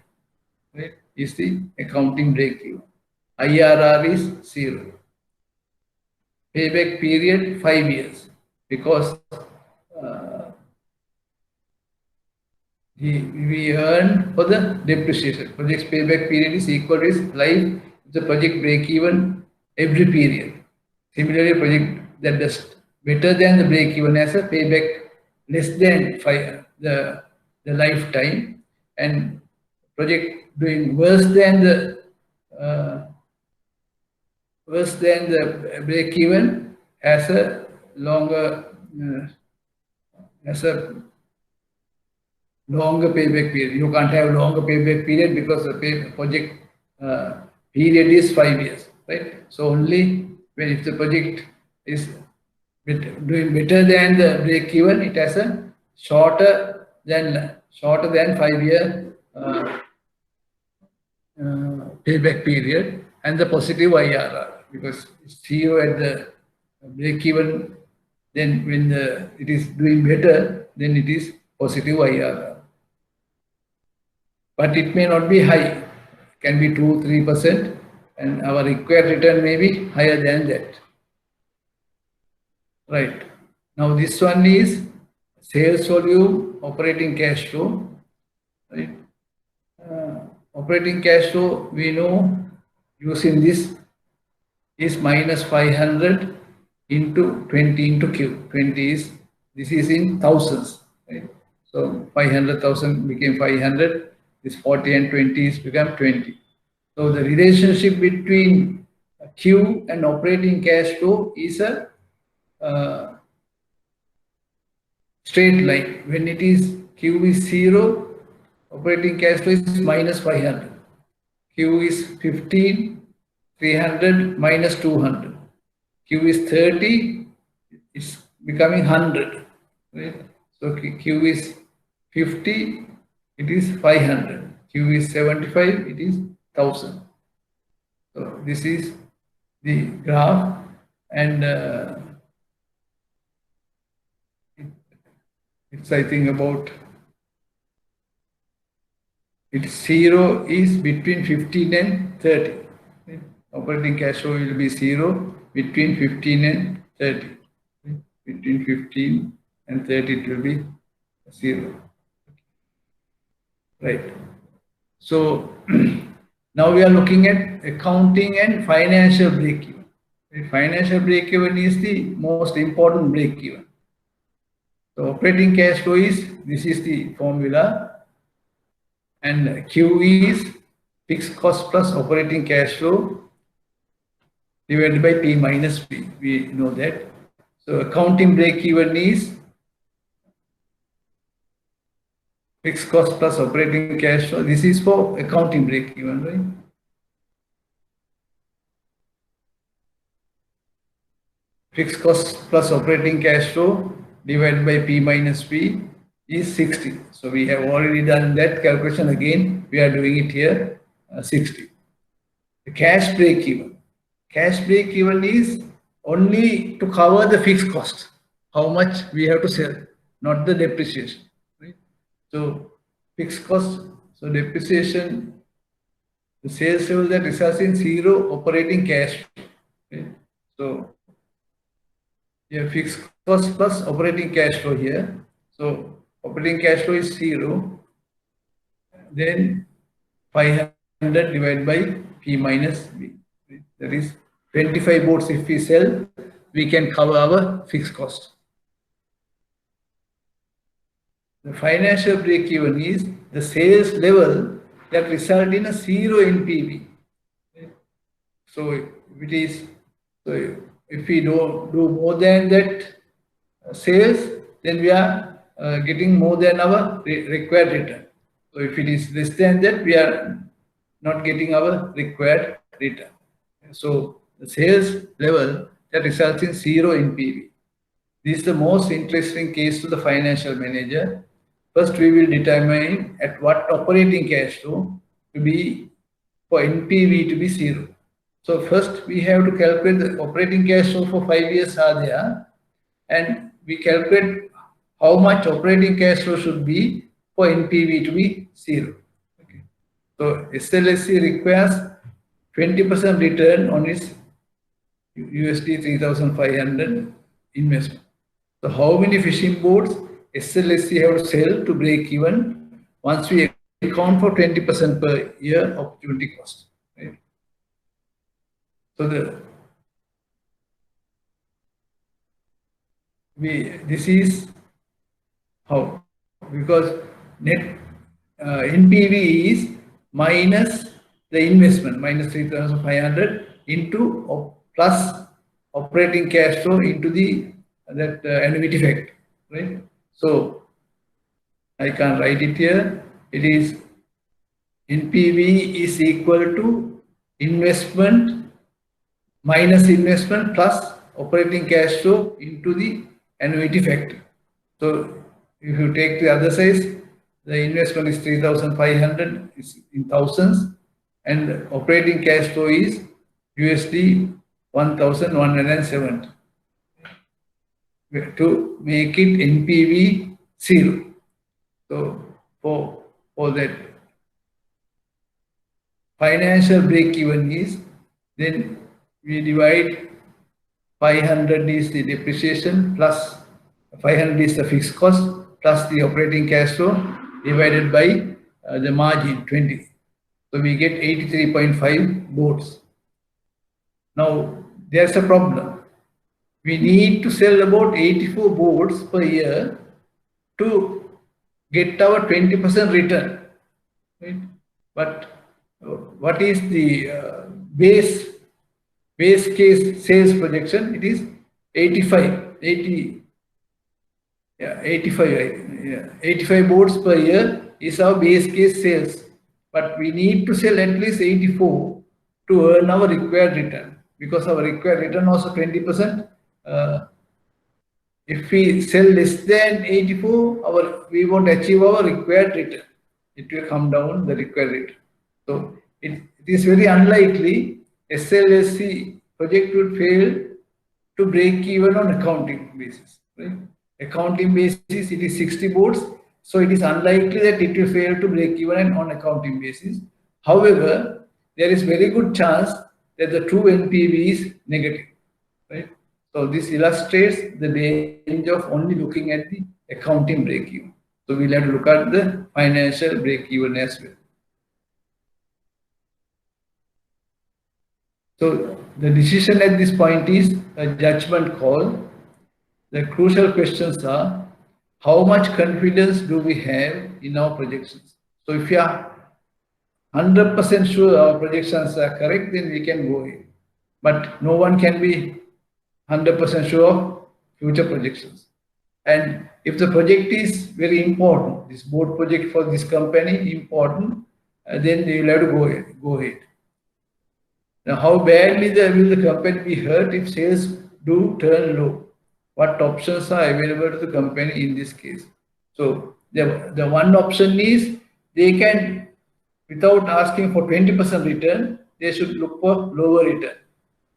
right, is the accounting break even. IRR is 0. Payback period 5 years because we earn for the depreciation. Project's payback period is equal to its life. The project break even every period. Similarly, a project that does better than the break even has a payback less than the lifetime, and project doing worse than the worse than the break even has a longer payback period. You can't have longer payback period because the project period is 5 years, right? So only when if the project is doing better than the break even, it has a shorter than 5 year payback period and the positive IRR, because it's zero at the break even. Then when it is doing better, then it is positive IRR. But it may not be high. It can be 2-3%, and our required return may be higher than that. Right. Now this one is sales volume, operating cash flow. Right. Operating cash flow, we know using this is minus 500 into 20 into Q. 20 is, this is in thousands, right? So 500,000 became 500, this 40 and 20 is become 20. So the relationship between Q and operating cash flow is a straight line. When it is Q is 0, operating cash flow is minus 500. Q is 15, 300 minus 200. Q is 30, it's becoming 100. Right? So Q is 50, it is 500. Q is 75, it is 1000. So this is the graph, and it's, I think, about, it's 0 is between 15 and 30. Right? Operating cash flow will be 0 between 15 and 30. Right? Between 15 and 30 it will be 0. Right. So now we are looking at accounting and financial break-even. Financial break-even is the most important break-even. So operating cash flow is, this is the formula, and Q is fixed cost plus operating cash flow divided by P minus P. We know that. So accounting break-even is fixed cost plus operating cash flow. This is for accounting break-even, right? Fixed cost plus operating cash flow divided by P minus P is 60. So we have already done that calculation. Again, we are doing it here, 60. The cash break-even. Cash break-even is only to cover the fixed cost, how much we have to sell, not the depreciation. Right? So fixed cost, so depreciation, the sales level that results in 0 operating cash. Right? So yeah, fixed cost plus operating cash flow here. So operating cash flow is 0. Then 500 divided by P minus B. That is 25 boards if we sell, we can cover our fixed cost. The financial break-even is the sales level that result in a 0 NPV. So it is, so if we do more than that sales, then we are getting more than our required return. So if it is less than that, we are not getting our required return. So the sales level that results in 0 NPV. This is the most interesting case to the financial manager. First, we will determine at what operating cash flow to be for NPV to be 0. So first, we have to calculate the operating cash flow for 5 years are there, and we calculate how much operating cash flow should be for NPV to be 0. Okay. So SLSC requires 20% return on its USD 3,500 investment. So how many fishing boats SLSC have to sell to break even once we account for 20% per year opportunity cost? Right? So this is how, because net NPV is minus the investment, minus 3,500 into plus operating cash flow into the annuity factor, right? So I can write it here. It is NPV is equal to investment minus investment plus operating cash flow into the annuity factor. So if you take the other side, the investment is 3,500 in thousands, and operating cash flow is USD 1,170 to make it NPV 0. So for that financial break-even is, then we divide 500 is the depreciation plus 500 is the fixed cost plus the operating cash flow divided by the margin 20. So we get 83.5 boards. Now there's a problem. We need to sell about 84 boards per year to get our 20% return. Right? But what is the base case sales projection? It is 85 boards per year is our base case sales. But we need to sell at least 84 to earn our required return, because our required return also 20%. If we sell less than 84, we won't achieve our required return. It will come down the required return. So it is very unlikely SLSC project would fail to break even on accounting basis. Right? Accounting basis, it is 60 boards. So it is unlikely that it will fail to break even on accounting basis. However, there is very good chance that the true NPV is negative. Right? So this illustrates the danger of only looking at the accounting break-even. So we'll have to look at the financial break-even as well. So the decision at this point is a judgment call. The crucial questions are, how much confidence do we have in our projections? So if you are 100% sure our projections are correct, then we can go in. But no one can be 100% sure of future projections. And if the project is very important, this board project for this company important, then they will have to go ahead. Now, how badly will the company be hurt if sales do turn low? What options are available to the company in this case? So the one option is they can, without asking for 20% return, they should look for lower return,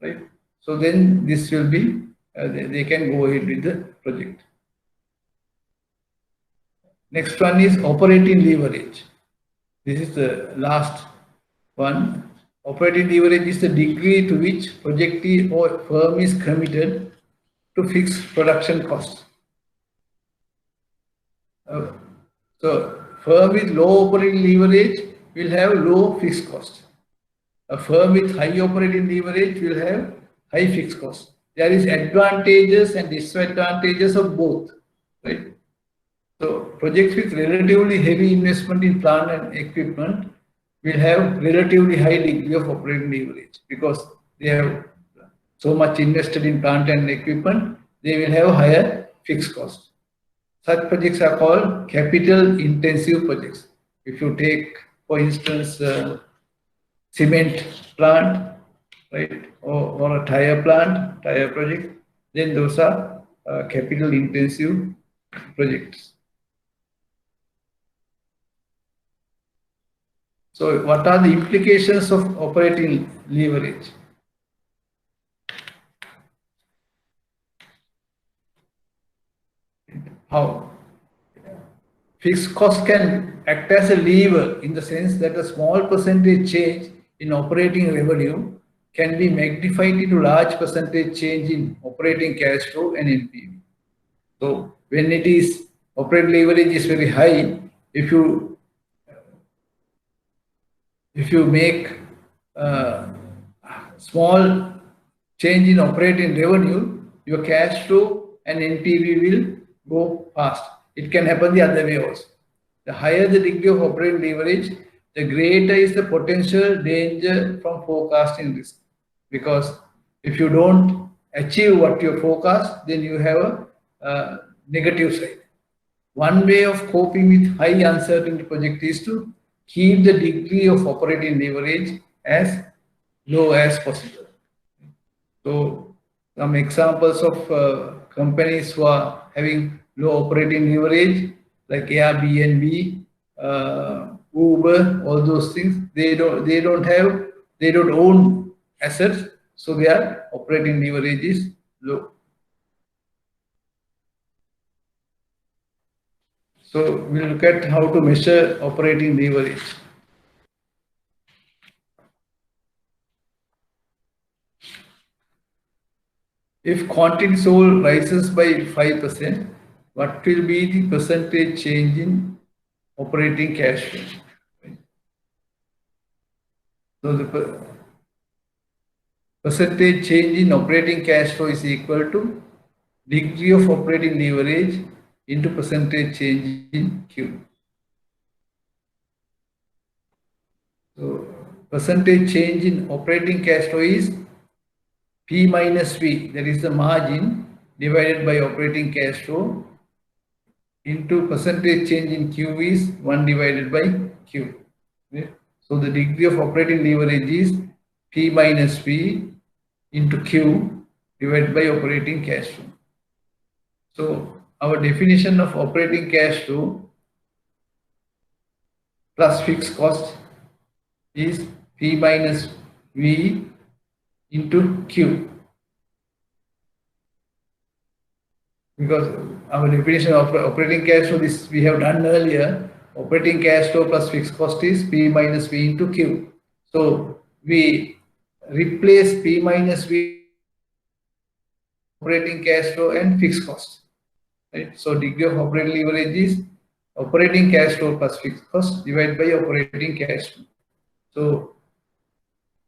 right? So then this will be, they can go ahead with the project. Next one is operating leverage. This is the last one. Operating leverage is the degree to which project or firm is committed to fix production costs. So firm with low operating leverage will have low fixed cost. A firm with high operating leverage will have high fixed cost. There is advantages and disadvantages of both, right? So projects with relatively heavy investment in plant and equipment will have relatively high degree of operating leverage because they have so much invested in plant and equipment, they will have higher fixed cost. Such projects are called capital intensive projects. If you take, for instance, cement plant, right, or a tire plant, tire project, then those are capital intensive projects. So what are the implications of operating leverage? How? Fixed cost can act as a lever in the sense that a small percentage change in operating revenue can be magnified into large percentage change in operating cash flow and NPV. So when it is operating leverage is very high, if you make small change in operating revenue, your cash flow and NPV will go fast. It can happen the other way also. The higher the degree of operating leverage, the greater is the potential danger from forecasting risk, because If you don't achieve what you forecast, then you have a negative side. One way of coping with high uncertainty project is to keep the degree of operating leverage as low as possible. So some examples of companies who are having low operating leverage like Airbnb, Uber, all those things, they don't own assets, so their operating leverage is low. So we'll look at how to measure operating leverage. If quantity sold rises by 5%, what will be the percentage change in operating cash flow? So the percentage change in operating cash flow is equal to degree of operating leverage into percentage change in Q. So percentage change in operating cash flow is P minus V, that is the margin divided by operating cash flow, into percentage change in Q is 1 divided by Q. Okay? So the degree of operating leverage is P minus V into Q divided by operating cash flow. So our definition of operating cash flow plus fixed cost is P minus V into Q. Because our definition of operating cash flow, this we have done earlier, operating cash flow plus fixed cost is P minus V into Q. So we replace P minus V operating cash flow and fixed cost. Right? So degree of operating leverage is operating cash flow plus fixed cost divided by operating cash flow. So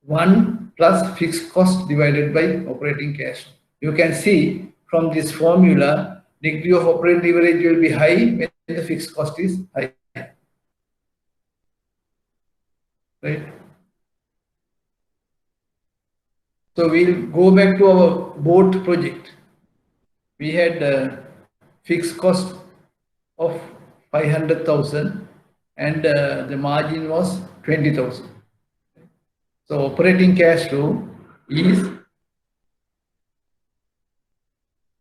1 plus fixed cost divided by operating cash flow. You can see from this formula, degree of operating leverage will be high when the fixed cost is high. Right? So we'll go back to our boat project. We had a fixed cost of 500,000 and the margin was 20,000. So operating cash flow is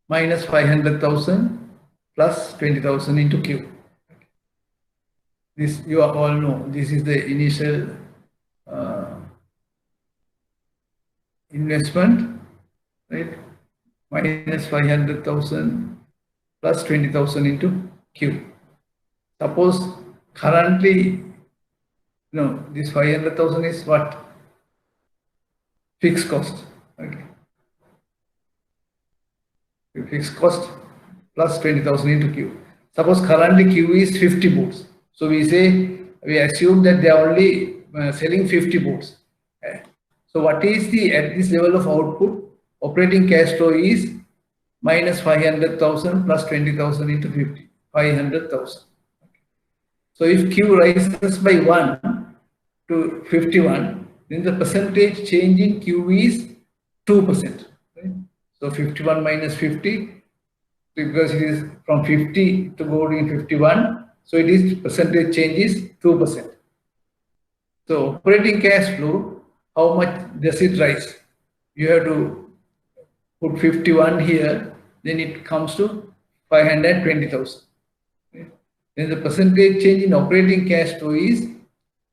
minus 500,000 plus 20,000 into Q. This you all know. This is the initial investment, right? Minus 500,000 plus 20,000 into Q. Suppose currently, this 500,000 is what? Fixed cost. Okay. Fixed cost plus 20,000 into Q. Suppose currently Q is 50 boats. So we assume that they are only selling 50 boats. Okay. So what is at this level of output? Operating cash flow is minus 500,000 plus 20,000 into 50, 500,000. So if Q rises by 1 to 51, then the percentage change in Q is 2%. Right? So 51 minus 50, because it is from 50 to go in 51, so it is percentage change is 2%. So operating cash flow, how much does it rise? You have to put 51 here, then it comes to 520,000. Okay? Then the percentage change in operating cash flow is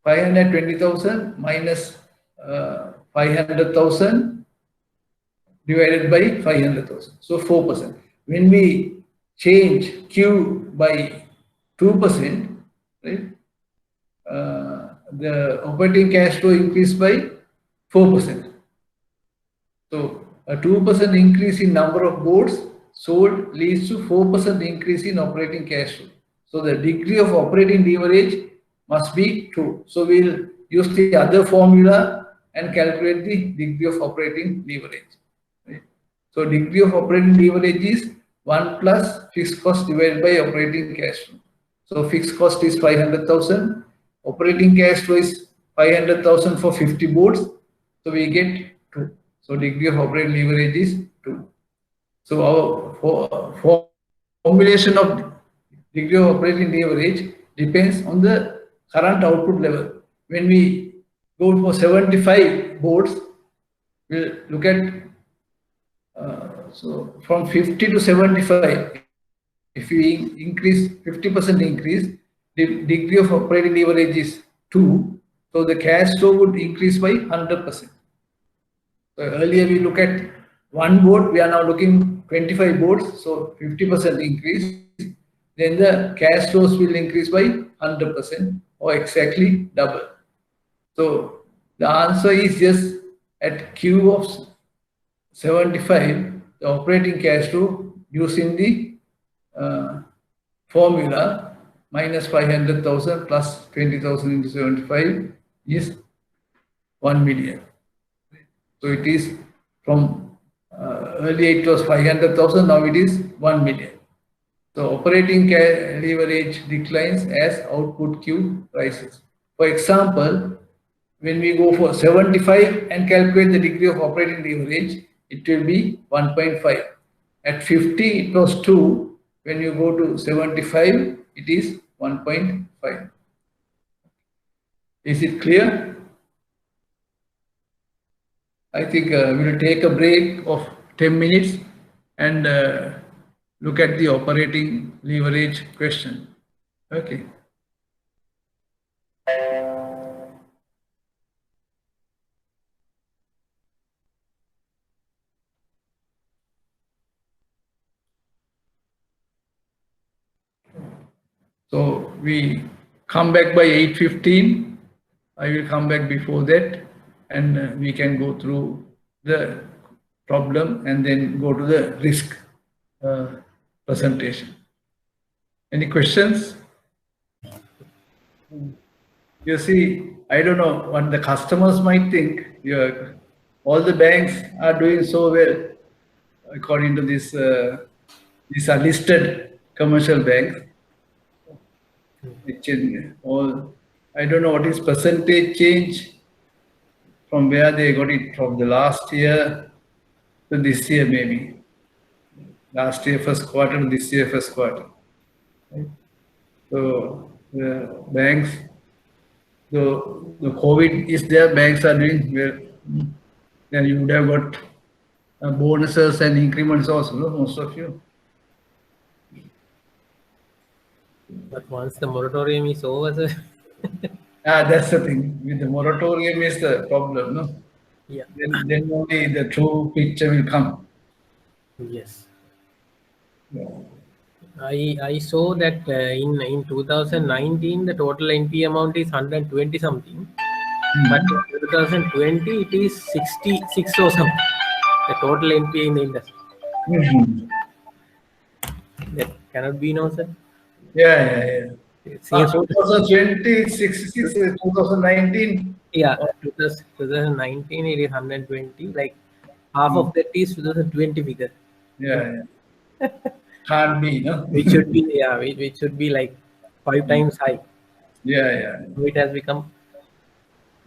520,000 minus 500,000 divided by 500,000. So 4%. When we change Q by 2%, right, the operating cash flow increased by 4%. So a 2% increase in number of boats sold leads to 4% increase in operating cash flow. So the degree of operating leverage must be 2. So we'll use the other formula and calculate the degree of operating leverage. Right? So degree of operating leverage is 1 plus fixed cost divided by operating cash flow. So fixed cost is 500,000. Operating cash flow is 500,000 for 50 boats. So we get 2. So degree of operating leverage is 2. So our formulation of degree of operating leverage depends on the current output level. When we go for 75 boards, we'll look at so from 50 to 75, if we increase 50% increase, the degree of operating leverage is 2. So the cash flow would increase by 100%. So earlier we look at one board, we are now looking 25 boards, so 50% increase. Then the cash flows will increase by 100% or exactly double. So the answer is just at Q of 75, the operating cash flow using the formula minus 500,000 plus 20,000 into 75 is 1 million. So it is from earlier it was 500,000, now it is 1 million. So operating leverage declines as output Q rises. For example, when we go for 75 and calculate the degree of operating leverage, it will be 1.5. At 50, it was 2. When you go to 75, it is 1.5. Is it clear? I think we will take a break of 10 minutes and look at the operating leverage question. Okay. So we come back by 8:15. I will come back before that, and we can go through the problem and then go to the risk presentation. Any questions? You see, I don't know what the customers might think. All the banks are doing so well according to this. These are listed commercial banks. Which in all, I don't know what is percentage change from where they got it from the last year to this year maybe. Last year first quarter to this year first quarter. Right? So the banks, the COVID is there, banks are doing well. Then you would have got bonuses and increments also, no? Most of you. But once the moratorium is over, sir. That's the thing. With the moratorium is the problem, no? Yeah. Then only the true picture will come. Yes. Yeah. I saw that in 2019 the total NP amount is 120 something, but in 2020 it is 66 or something. The total NP in the industry. That cannot be no, sir. Yeah. It seems 2020, 66, 2019. Yeah, 2019 it is 120. Like half of that is 2020 figure. Yeah. Can't be, no? Which should be which should be like 5 times high. Yeah. So it has become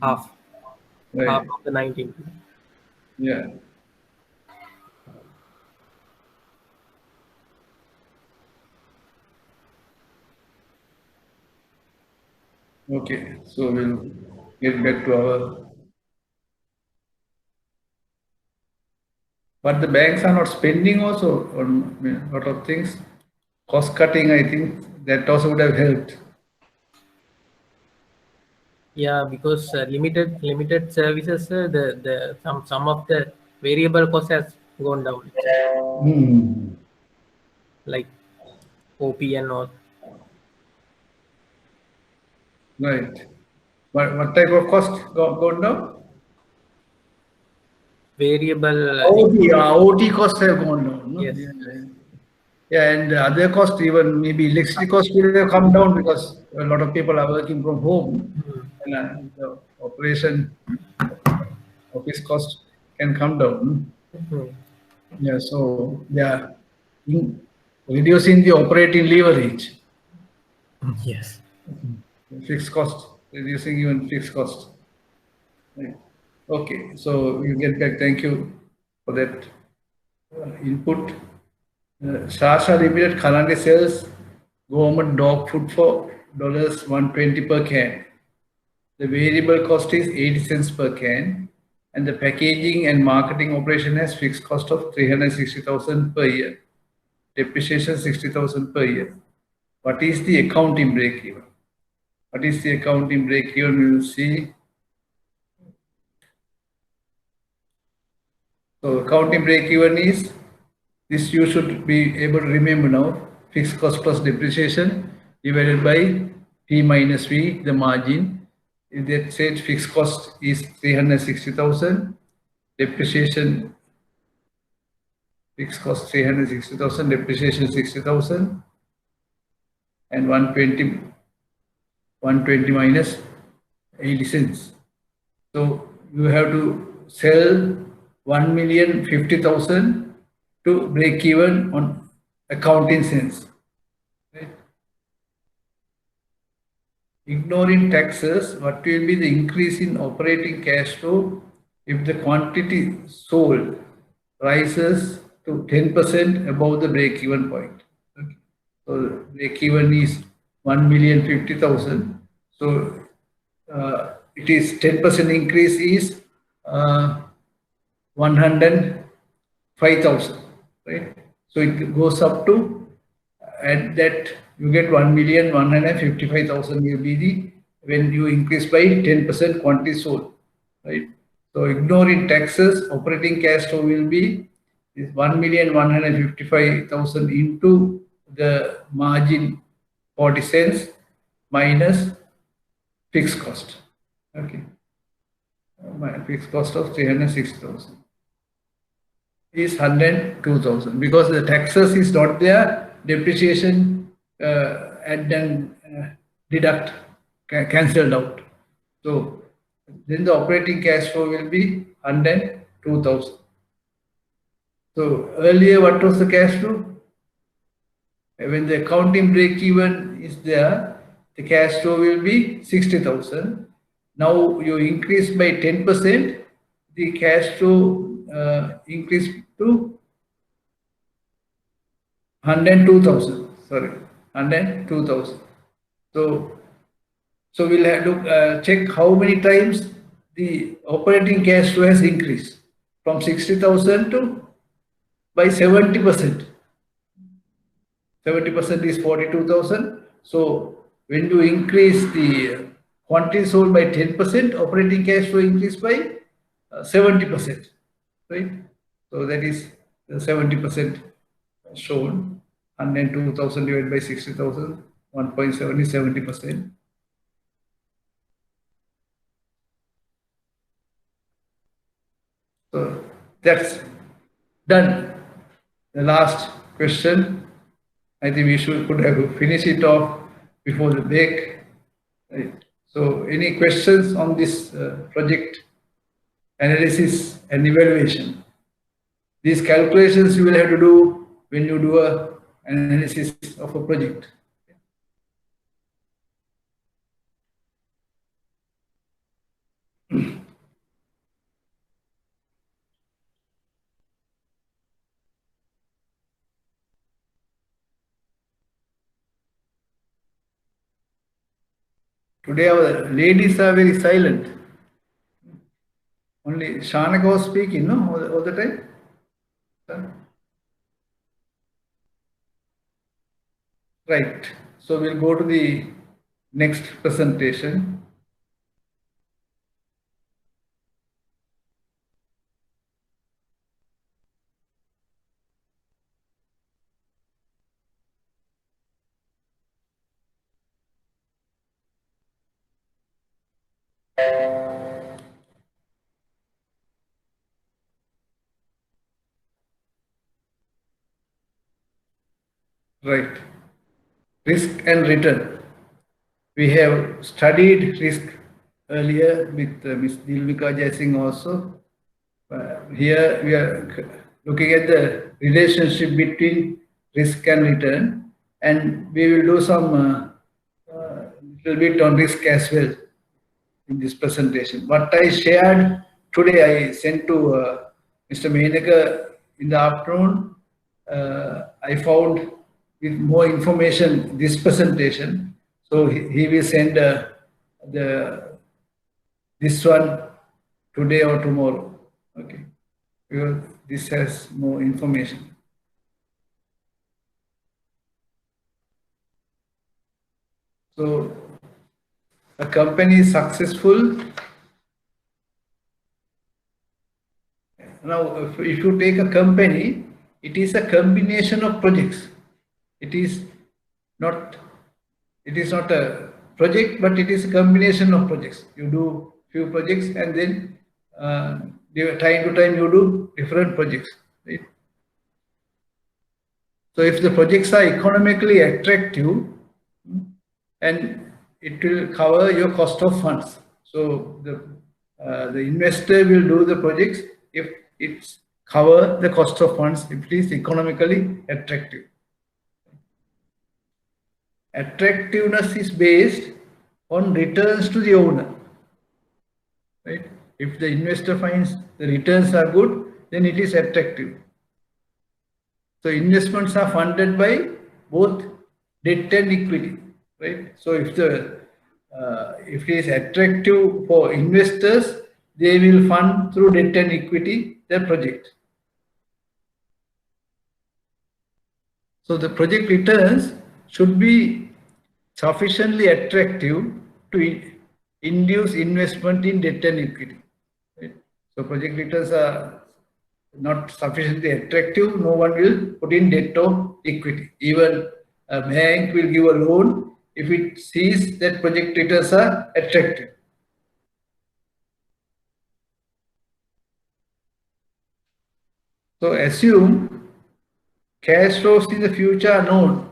half Right. of the 19. Yeah. Okay, so we'll get back to our. But the banks are not spending also on a lot of things. Cost cutting, I think that also would have helped. Yeah, because limited services, the some of the variable cost has gone down, like OP and all. Right. What type of cost gone down? Variable. OT costs have gone down. No? Yes. Yeah, and other costs, even maybe electricity costs will have come down because a lot of people are working from home, and the operation office cost can come down. Yeah, so they are reducing the operating leverage. Yes. Fixed cost, reducing even fixed cost. Right. Okay, so you get back. Thank you for that input. Sasha Limited currently sells government dog food for $120 per can. The variable cost is 80 cents per can, and the packaging and marketing operation has fixed cost of 360,000 per year. Depreciation 60,000 per year. What is the accounting break even? What is the accounting break even? We will see. So accounting break even is this, you should be able to remember now. Fixed cost plus depreciation divided by P minus V, the margin. If that said fixed cost is 360,000, depreciation fixed cost 360,000, depreciation 60,000, and 120 minus 80 cents. So you have to sell 1,050,000 to break even on accounting sense. Right? Ignoring taxes, what will be the increase in operating cash flow if the quantity sold rises to 10% above the break even point? Okay. So break even is 1,050,000. So it is 10% increase is 105,000, right? So it goes up to, at that you get 1,155,000 will be the, when you increase by 10% quantity sold, right? So ignoring taxes, operating cash flow will be is 1,155,000 into the margin 40 cents minus fixed cost. Okay. My fixed cost of 306,000 is 102,000 because the taxes is not there, depreciation and then deduct cancelled out. So then the operating cash flow will be 102,000. So earlier, what was the cash flow? When the accounting break even is there, the cash flow will be 60,000. Now you increase by 10%, the cash flow increase to 102,000. Sorry, 102,000. So we'll have to check how many times the operating cash flow has increased from 60,000 to by 70%. 70% is 42,000. So when you increase the quantity sold by 10%, operating cash flow increased by 70%, right? So that is the 70% shown. 102,000 divided by 60,000, 1.7 is 70%. So that's done. The last question, I think we could have finished it off before the break. Right. So any questions on this project analysis and evaluation? These calculations you will have to do when you do an analysis of a project. Today our ladies are very silent. Only Shanaka was speaking, no, all the time. Right. So we'll go to the next presentation. Right. Risk and return. We have studied risk earlier with Ms. Dilvika Jaising also. Here we are looking at the relationship between risk and return, and we will do some little bit on risk as well in this presentation. What I shared today I sent to Mr. Menaka in the afternoon. I found with more information this presentation, so he will send this one today or tomorrow. Okay, because this has more information. So a company is successful. Now, if you take a company, it is a combination of projects. It is not a project, but it is a combination of projects. You do few projects, and then time to time you do different projects, right? So if the projects are economically attractive, and it will cover your cost of funds. So the investor will do the projects if it's cover the cost of funds, if it is economically attractive. Attractiveness is based on returns to the owner, right? If the investor finds the returns are good, then it is attractive. So investments are funded by both debt and equity, right? So if it is attractive for investors, they will fund through debt and equity the project. So the project returns should be sufficiently attractive to induce investment in debt and equity, right? So project returns are not sufficiently attractive, no one will put in debt or equity. Even a bank will give a loan if it sees that project returns are attractive. So assume cash flows in the future are known,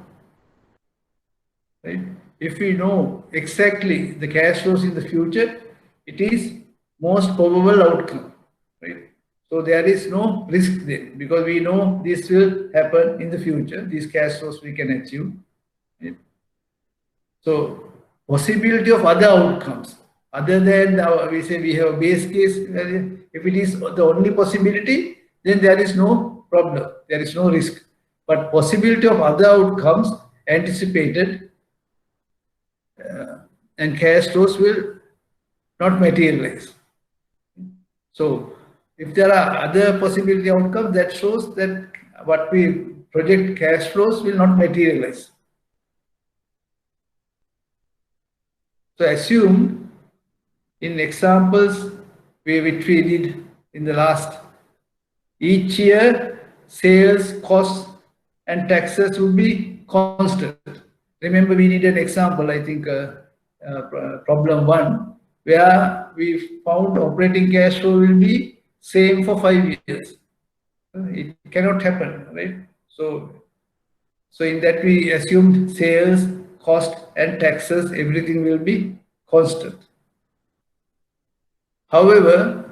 right? If we know exactly the cash flows in the future, it is most probable outcome, right? So there is no risk there because we know this will happen in the future. These cash flows we can achieve, right? So possibility of other outcomes other than we say we have a base case. If it is the only possibility, then there is no problem. There is no risk. But possibility of other outcomes anticipated and cash flows will not materialize. So if there are other possibility outcomes, that shows that what we project cash flows will not materialize. So assume in examples which we did in the last, each year sales, costs and taxes will be constant. Remember we did an example, I think problem 1, where we found operating cash flow will be same for 5 years. It cannot happen, right? So in that we assumed sales, cost and taxes, everything will be constant. However,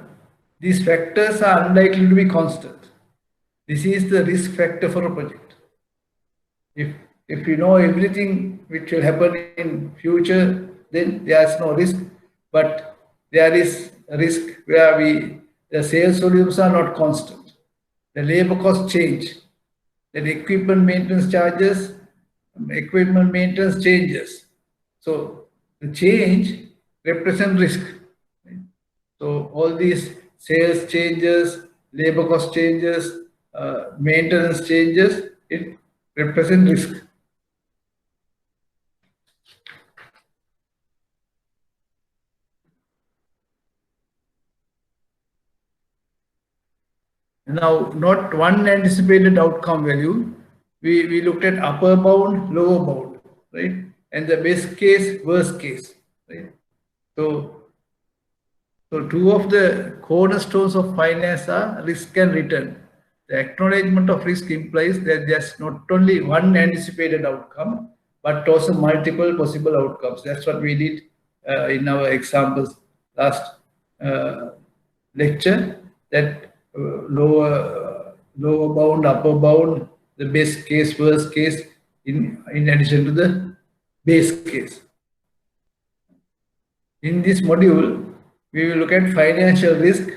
these factors are unlikely to be constant. This is the risk factor for a project. If you know everything which will happen in future, then there is no risk. But there is a risk where the sales volumes are not constant. The labor costs change. Then equipment maintenance charges, equipment maintenance changes. So the change represents risk. Right? So all these sales changes, labor cost changes, maintenance changes, it represents risk. Now, not one anticipated outcome value. We looked at upper bound, lower bound, right? And the best case, worst case, right? So two of the cornerstones of finance are risk and return. The acknowledgement of risk implies that there's not only one anticipated outcome, but also multiple possible outcomes. That's what we did in our examples last lecture, that lower bound, upper bound, the best case, worst case, in addition to the base case. In this module, we will look at financial risk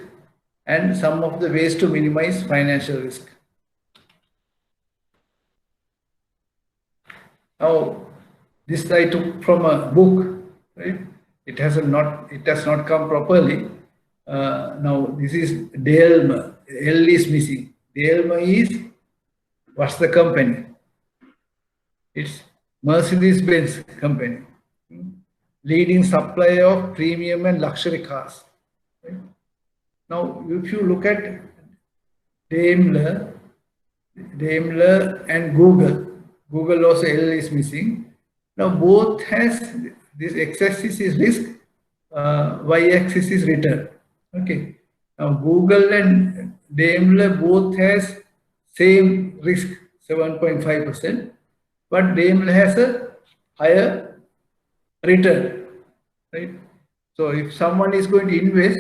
and some of the ways to minimize financial risk. Now, this I took from a book, right? It has not come properly. Now, this is Daimler. L is missing. Daimler is, what's the company? It's Mercedes-Benz company, leading supplier of premium and luxury cars. Right? Now, if you look at Daimler and Google also L is missing. Now, both has this x-axis is risk, y-axis is return. Okay. Now, Google and Daimler both has same risk, 7.5%, but Daimler has a higher return, right? So, if someone is going to invest,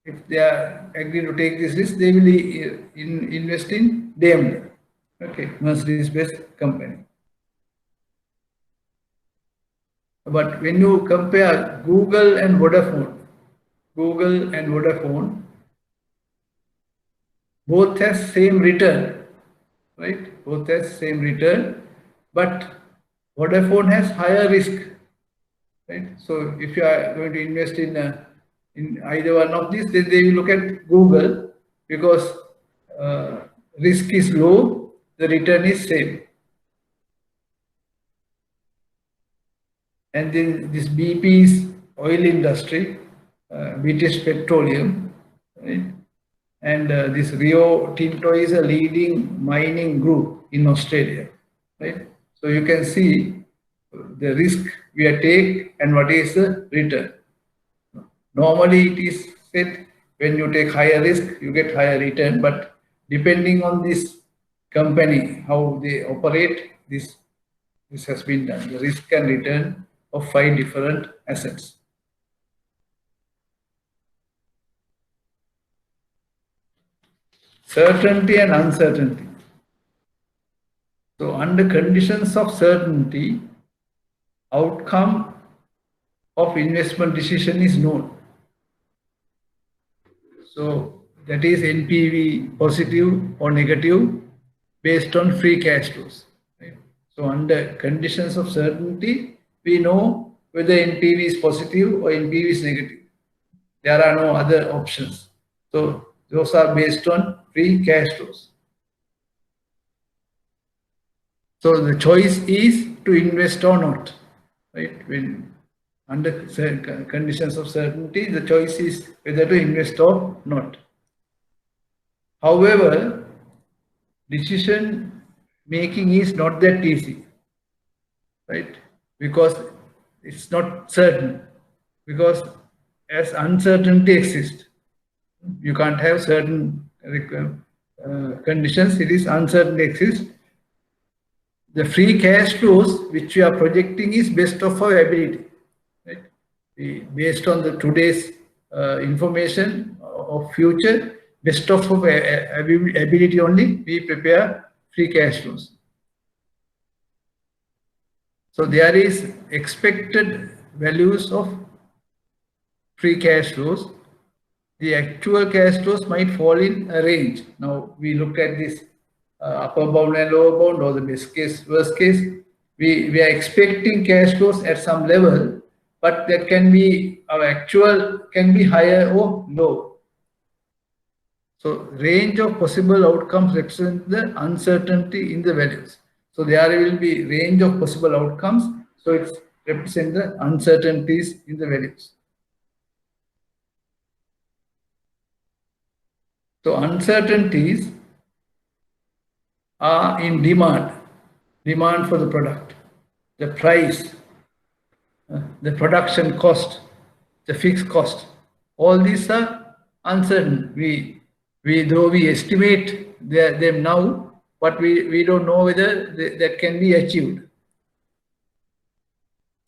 if they are agreed to take this risk, they will invest in Daimler, okay, Mercedes-Benz company. But when you compare Google and Vodafone, both has same return, right? Both has same return, but Vodafone has higher risk, right? So if you are going to invest in either one of these, then they will look at Google because risk is low, the return is same. And then this BP's oil industry, British Petroleum, right? And this Rio Tinto is a leading mining group in Australia, right? So you can see the risk we are taking and what is the return. Normally it is said when you take higher risk, you get higher return, but depending on this company, how they operate, this has been done, the risk and return of 5 different assets. Certainty and uncertainty. So under conditions of certainty, outcome of investment decision is known. So that is NPV positive or negative based on free cash flows. Right? So under conditions of certainty, we know whether NPV is positive or NPV is negative. There are no other options. So those are based on free cash flows. So the choice is to invest or not, right? When under conditions of certainty, the choice is whether to invest or not. However, decision making is not that easy, right? Because it's not certain, because as uncertainty exists, you can't have certain conditions, it is uncertainty exists. The free cash flows which we are projecting is best of our ability, right? Based on the today's information of future, best of our ability only, we prepare free cash flows. So there is expected values of free cash flows. The actual cash flows might fall in a range. Now we look at this upper bound and lower bound, or the best case, worst case. We are expecting cash flows at some level, but that can be, our actual can be higher or low. So range of possible outcomes represent the uncertainty in the values. So there will be range of possible outcomes. So it represents the uncertainties in the values. So uncertainties are in demand for the product, the price, the production cost, the fixed cost. All these are uncertain. Though we estimate them now, but we don't know whether that can be achieved.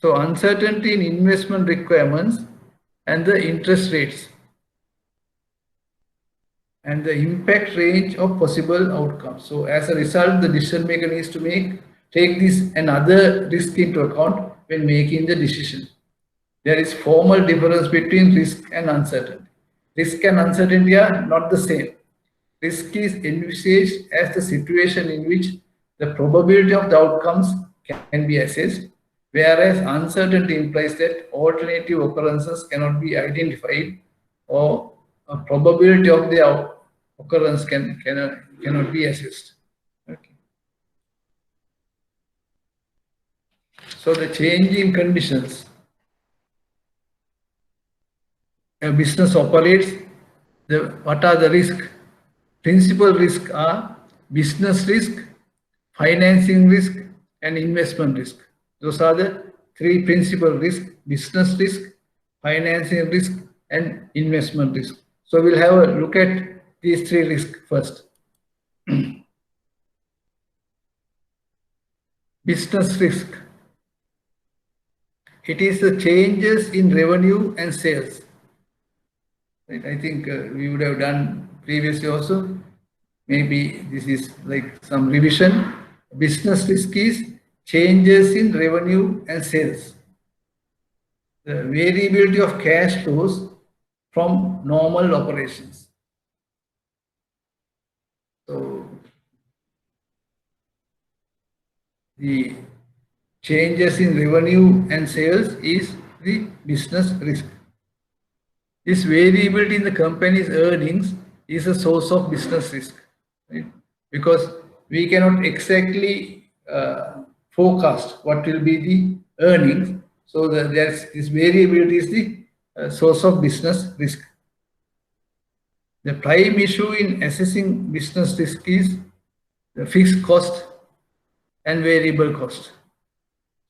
So uncertainty in investment requirements and the interest rates and the impact range of possible outcomes. So as a result, the decision maker needs to take this and other risk into account when making the decision. There is formal difference between risk and uncertainty. risk and uncertainty are not the same. Risk is envisaged as the situation in which the probability of the outcomes can be assessed, whereas uncertainty implies that alternative occurrences cannot be identified or a probability of the occurrence cannot be assessed. Okay. So the changing conditions a business operates, what are the risks? Principal risks are business risk, financing risk, and investment risk. Those are the three principal risks: business risk, financing risk, and investment risk. So we'll have a look at these three risks first. Business risk. It is the changes in revenue and sales. Right? I think we would have done previously also. Maybe this is like some revision. Business risk is changes in revenue and sales. The variability of cash flows from normal operations. So the changes in revenue and sales is the business risk. This variability in the company's earnings is a source of business risk, right? Because we cannot exactly forecast what will be the earnings. So this variability is the source of business risk. The prime issue in assessing business risk is the fixed cost and variable cost.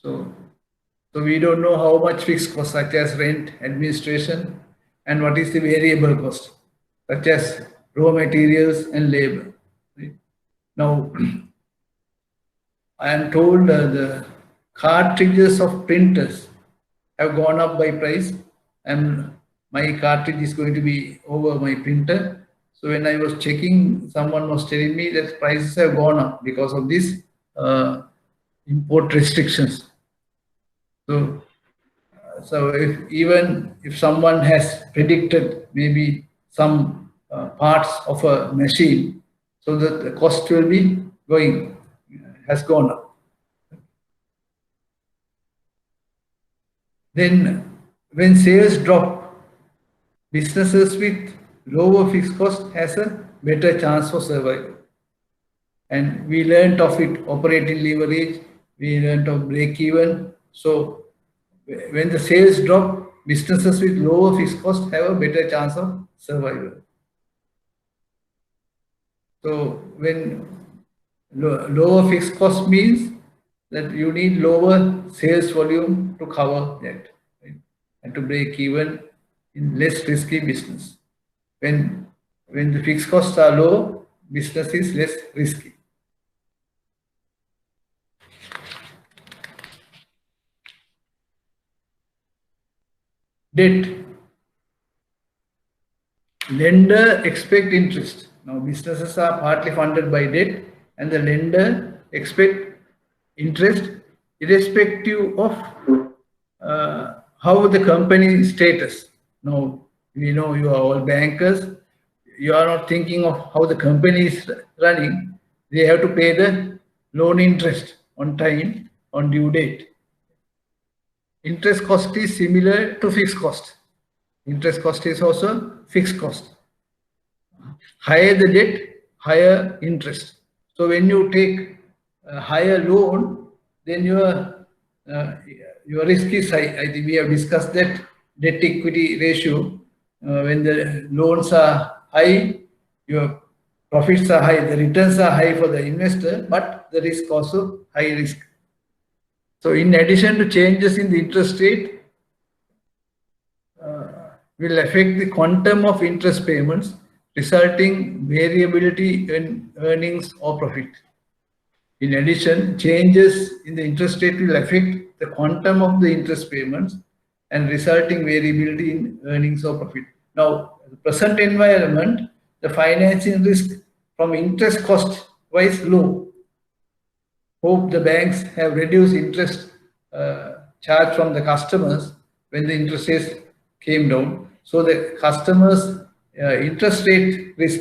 So we don't know how much fixed cost, such as rent, administration, and what is the variable cost, such as raw materials and labor. Right? Now, I am told the cartridges of printers have gone up by price, and my cartridge is going to be over my printer. So when I was checking, someone was telling me that prices have gone up because of this import restrictions. So even if someone has predicted maybe some parts of a machine, so that the cost will be has gone up. Then when sales drop, businesses with lower fixed cost has a better chance for survival. And we learned of it, operating leverage, we learned of break even. So when the sales drop, businesses with lower fixed cost have a better chance of survival. So when lower fixed cost means that you need lower sales volume to cover that, right? And to break even in less risky business. When the fixed costs are low, business is less risky. Debt. Lender expect interest. Now businesses are partly funded by debt, and the lender expect interest irrespective of how the company status. Now we know you are all bankers. You are not thinking of how the company is running. They have to pay the loan interest on time, on due date. Interest cost is similar to fixed cost. Interest cost is also fixed cost. Higher the debt, higher interest. So when you take a higher loan, then your risk is high. I think we have discussed that debt equity ratio. When the loans are high, your profits are high, the returns are high for the investor, but the risk also high risk. So in addition to changes in the interest rate, will affect the quantum of interest payments, resulting variability in earnings or profit. In addition, changes in the interest rate will affect the quantum of the interest payments and resulting variability in earnings or profit. Now, the present environment, the financing risk from interest cost wise low. Hope the banks have reduced interest charge from the customers when the interest rates came down. So the customers interest rate risk.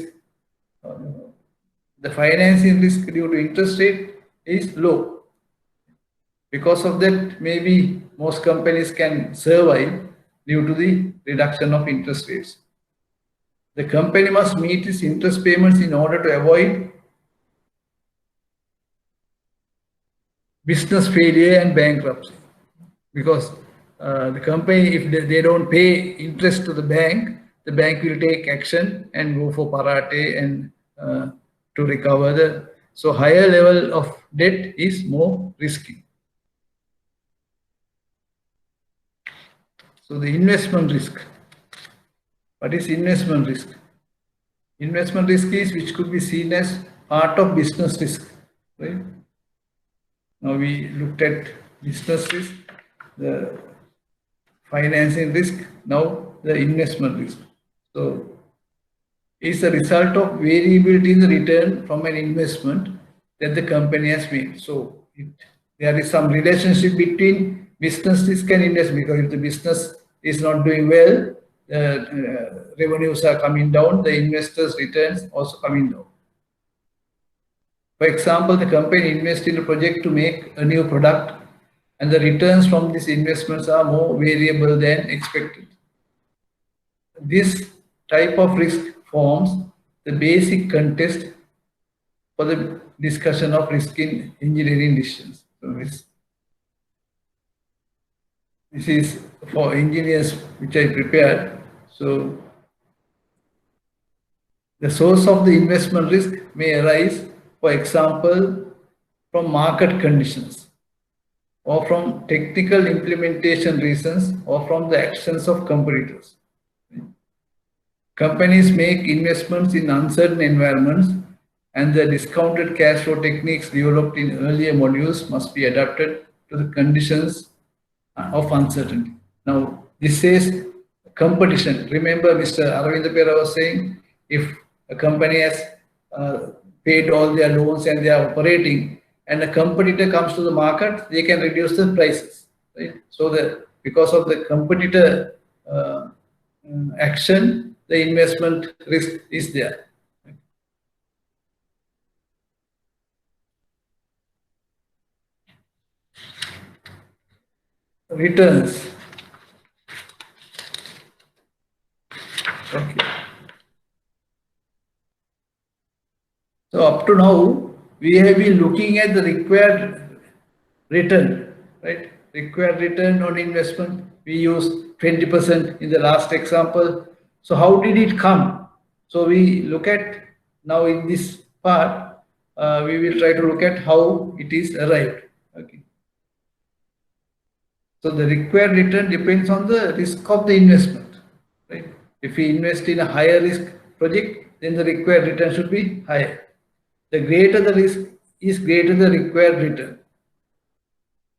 The financing risk due to interest rate is low. Because of that, maybe most companies can survive due to the reduction of interest rates. The company must meet its interest payments in order to avoid business failure and bankruptcy. Because the company, if they don't pay interest to the bank will take action and go for parate and to recover the. So higher level of debt is more risky. So the investment risk. What is investment risk? Investment risk is which could be seen as part of business risk, right? Now we looked at business risk, the financing risk, now the investment risk. So it's a result of variability in the return from an investment that the company has made. So there is some relationship between business risk and investment, because if the business is not doing well, revenues are coming down, the investors' returns also coming down. For example, the company invests in a project to make a new product, and the returns from these investments are more variable than expected. This type of risk forms the basic context for the discussion of risk in engineering decisions. So this is for engineers which I prepared. So the source of the investment risk may arise, for example, from market conditions, or from technical implementation reasons, or from the actions of competitors. Companies make investments in uncertain environments, and the discounted cash flow techniques developed in earlier modules must be adapted to the conditions of uncertainty. Now, this says competition. Remember, Mr. Aravind Pera was saying, if a company has paid all their loans and they are operating, and a competitor comes to the market, they can reduce the prices, right? So because of the competitor action, the investment risk is there. Returns. Okay. So up to now, we have been looking at the required return, right? Required return on investment. We used 20% in the last example. So how did it come? So we look at now in this part, we will try to look at how it is arrived. Okay. So the required return depends on the risk of the investment, right? If we invest in a higher risk project, then the required return should be higher. The greater the risk is, greater the required return.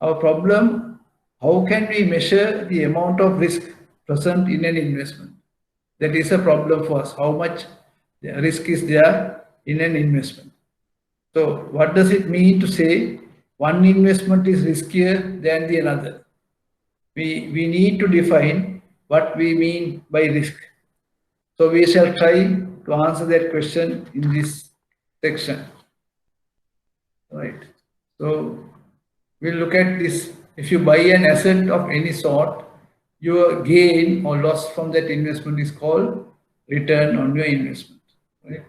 Our problem, how can we measure the amount of risk present in an investment? That is a problem for us. How much risk is there in an investment? So what does it mean to say one investment is riskier than the another? We need to define what we mean by risk. So we shall try to answer that question in this section. Right. So we'll look at this. If you buy an asset of any sort, your gain or loss from that investment is called return on your investment. Right.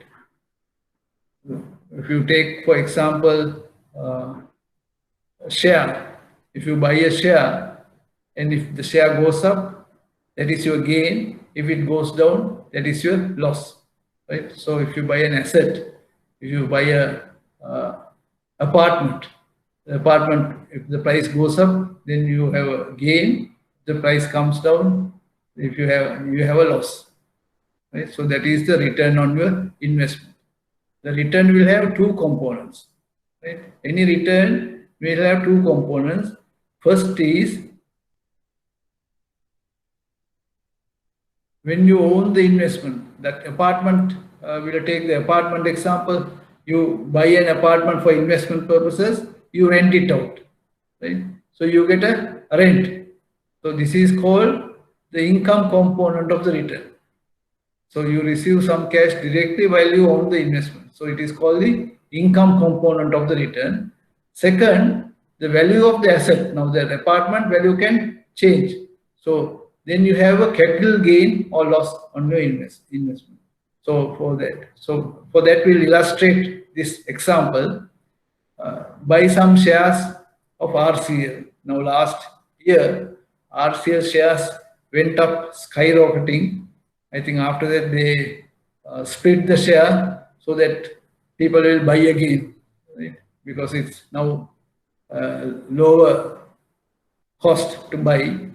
If you take, for example, a share, if you buy a share and if the share goes up, that is your gain. If it goes down, that is your loss. Right. So if you buy an asset, if you buy a apartment, if the price goes up, then you have a gain. If the price comes down, if you have a loss. Right? So that is the return on your investment. The return will have two components. Right? Any return will have two components. First is when you own the investment. That apartment, we'll take the apartment example. You buy an apartment for investment purposes, you rent it out, right? So you get a rent. So this is called the income component of the return. So you receive some cash directly while you own the investment. So it is called the income component of the return. Second, the value of the asset. Now the apartment value can change. So then you have a capital gain or loss on your investment. So for that we'll illustrate this example. Buy some shares of RCL. Now last year, RCL shares went up skyrocketing. I think after that they split the share so that people will buy again, right? Because it's now lower cost to buy.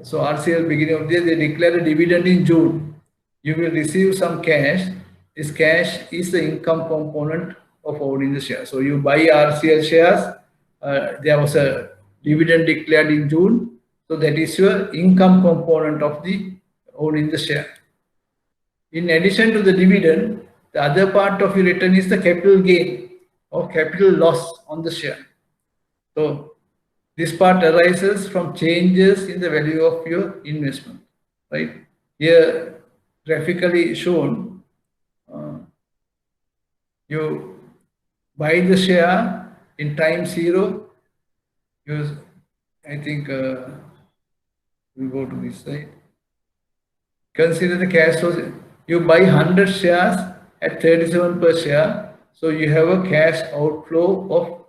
So RCL beginning of the year, they declare a dividend in June. You will receive some cash. This cash is the income component of owning the share. So you buy RCL shares. There was a dividend declared in June. So that is your income component of the owning the share. In addition to the dividend, the other part of your return is the capital gain or capital loss on the share. So this part arises from changes in the value of your investment, right? Here, graphically shown, you buy the share in time 0. I think we go to this side. Consider the cash flows. You buy 100 shares at 37 per share. So you have a cash outflow of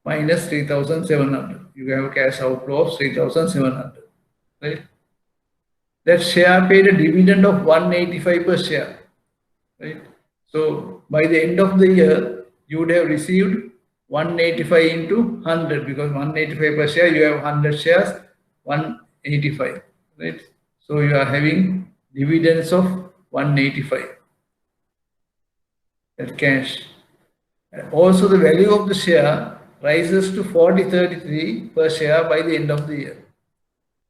minus 3,700. You have a cash outflow of 3,700, right? That share paid a dividend of 185 per share, right? So by the end of the year, you would have received 185 into 100, because 185 per share, you have 100 shares, 185, right? So you are having dividends of 185, that cash. Also, the value of the share rises to 40.33 per share by the end of the year.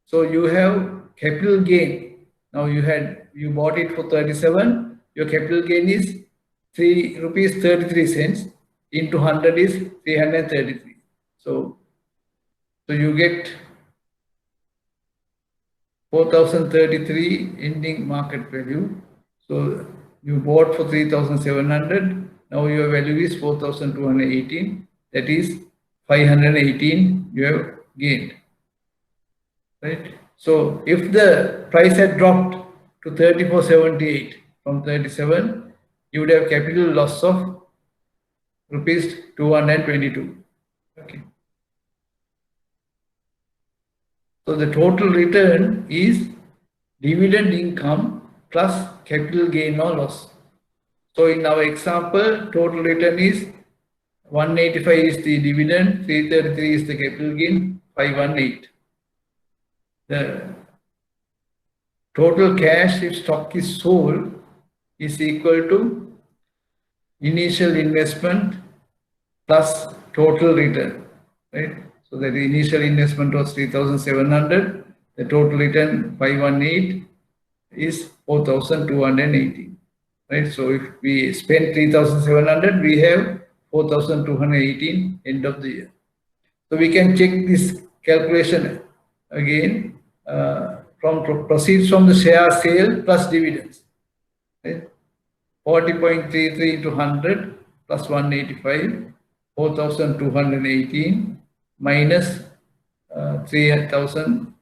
So you have capital gain. Now you bought it for 37. Your capital gain is 3 rupees 33 cents into 100 is 333. So you get 4,033 ending market value. So you bought for 3,700. Now your value is 4,218. That is 518 you have gained, right? So if the price had dropped to 34.78 from 37, you would have capital loss of rupees 222. Okay. So the total return is dividend income plus capital gain or loss. So in our example, total return is 185 is the dividend, 333 is the capital gain, 518. The total cash if stock is sold is equal to initial investment plus total return, right? So the initial investment was 3,700, the total return 518 is 4,218, right? So if we spend 3,700, we have 4,218 end of the year. So we can check this calculation again from proceeds from the share sale plus dividends, right? 40.33 into 100 plus 185, 4,218 minus 3,000.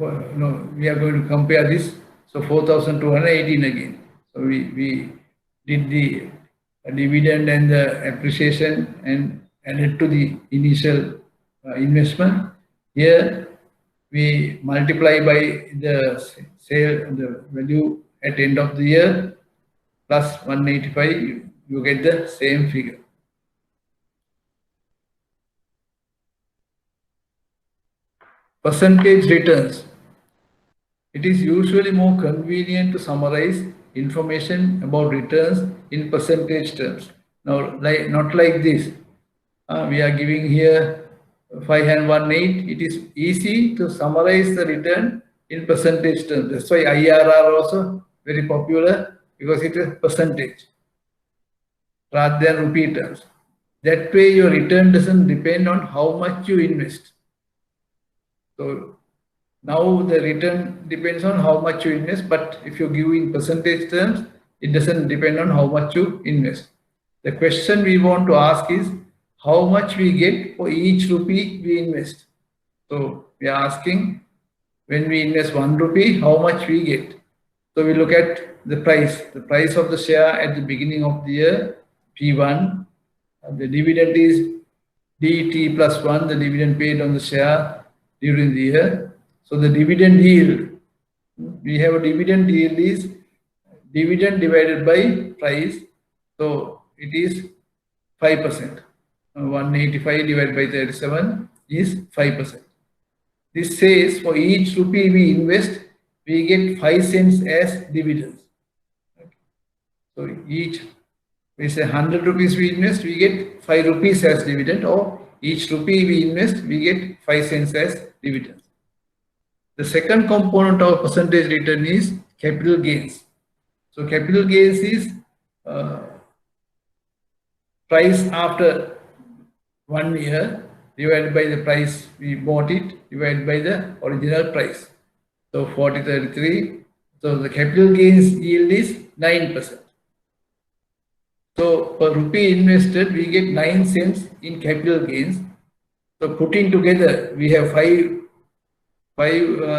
No, we are going to compare this. So 4,218 again. So we did the dividend and the appreciation and added to the initial investment. Here we multiply by the sale, the value at end of the year plus 185, you get the same figure. Percentage returns. It is usually more convenient to summarize information about returns in percentage terms. Now, not like this. We are giving here 518. It is easy to summarize the return in percentage terms. That's why IRR also very popular, because it is percentage rather than rupee terms. That way your return doesn't depend on how much you invest. So now the return depends on how much you invest, but if you give in percentage terms, it doesn't depend on how much you invest. The question we want to ask is how much we get for each rupee we invest. So we are asking, when we invest 1 rupee, how much we get. So we look at the price of the share at the beginning of the year, P1. The dividend is DT plus 1, the dividend paid on the share during the year. So the dividend yield, we have a dividend yield is dividend divided by price. So it is 5%. 185 divided by 37 is 5%. This says for each rupee we invest, we get 5 cents as dividends. Okay. So each, we say 100 rupees we invest, we get 5 rupees as dividend, or each rupee we invest, we get 5 cents as dividends. The second component of percentage return is capital gains. So capital gains is price after 1 year divided by the price we bought it divided by the original price. So 4033. So the capital gains yield is 9%. So per rupee invested, we get 9 cents in capital gains. So putting together, we have 5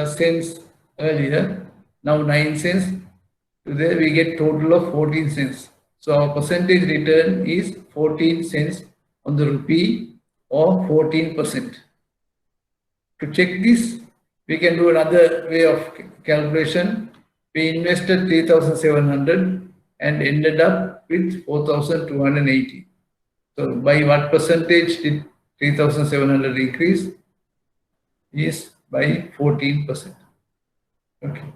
cents earlier, now 9 cents. Today we get total of 14 cents. So our percentage return is 14 cents on the rupee, or 14%. To check this, we can do another way of calculation. We invested 3,700 and ended up with 4,280. So by what percentage did 3,700 increase? Is by 14%. Okay.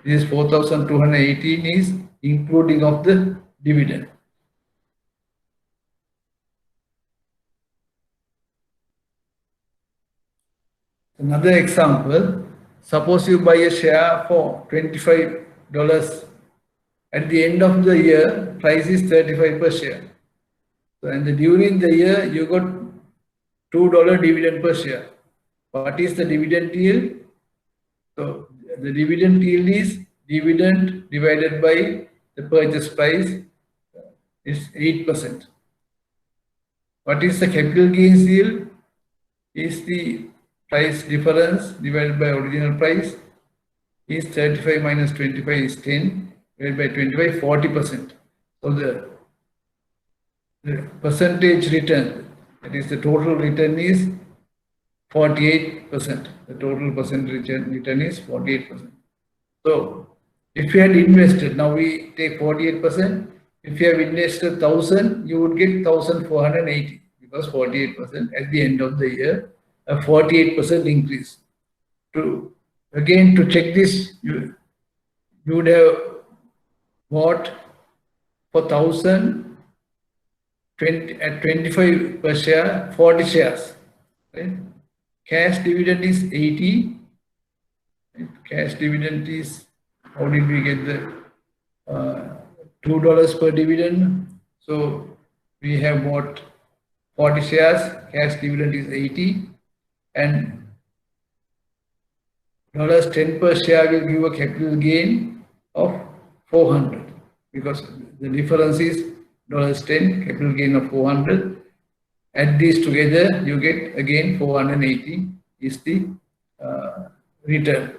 This 4,218 is including of the dividend. Another example, suppose you buy a share for $25. At the end of the year, price is 35 per share. So, and during the year, you got $2 dividend per share. What is the dividend yield? So the dividend yield is dividend divided by the purchase price is 8%. What is the capital gains yield? Is the price difference divided by original price is 35 minus 25 is 10, divided by 25, 40%. So the percentage return, that is the total return, is 48%. The total percentage return is 48%. So if you had invested, now we take 48%. If you have invested 1,000, you would get 1,480, because 48% at the end of the year, a 48% increase. To check this, you would have bought for 1,000 at 25 per share, 40 shares. Right? Cash dividend is 80. Cash dividend is, how did we get the $2 per dividend? So we have bought 40 shares, cash dividend is 80, and $10 per share will give a capital gain of 400, because the difference is $10, capital gain of 400. Add these together, you get again 480 is the return.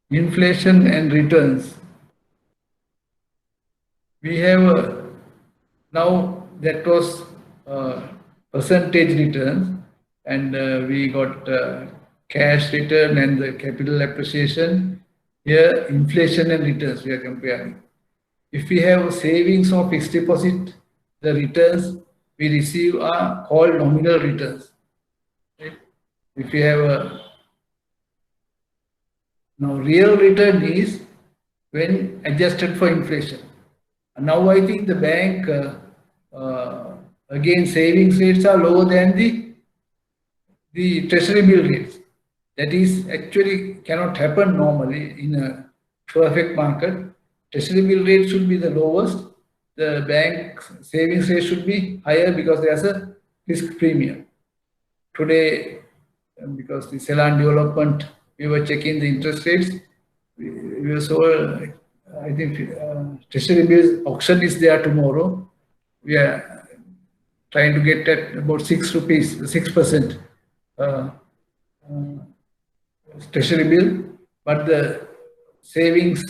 Inflation and returns. We have now, that was percentage returns, and we got cash return and the capital appreciation. Here, inflation and returns we are comparing. If we have savings or fixed deposit, the returns we receive are called nominal returns. Right? If we have a, now real return is when adjusted for inflation. And now I think the bank, again, savings rates are lower than the treasury bill rates. That is actually cannot happen normally in a perfect market. Treasury bill rate should be the lowest. The bank savings rate should be higher because there's a risk premium. Today, because the Ceylon development, we were checking the interest rates. We were so, I think treasury bills auction is there tomorrow. We are trying to get at about 6 rupees, 6% treasury bill, but the savings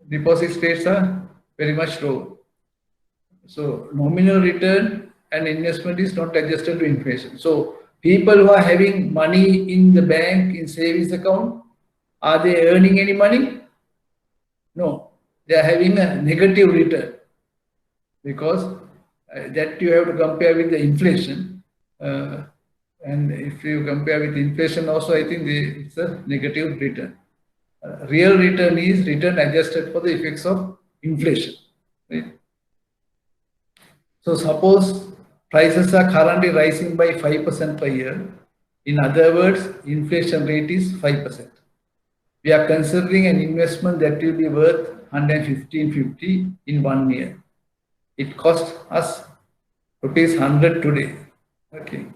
deposit rates are very much low. So nominal return and investment is not adjusted to inflation. So people who are having money in the bank in savings account, are they earning any money? No, they are having a negative return because that you have to compare with the inflation. And if you compare with inflation also, I think it's a negative return. Real return is return adjusted for the effects of inflation. Right? So suppose prices are currently rising by 5% per year. In other words, inflation rate is 5%. We are considering an investment that will be worth 115.50 in 1 year. It costs us rupees 100 today. Okay.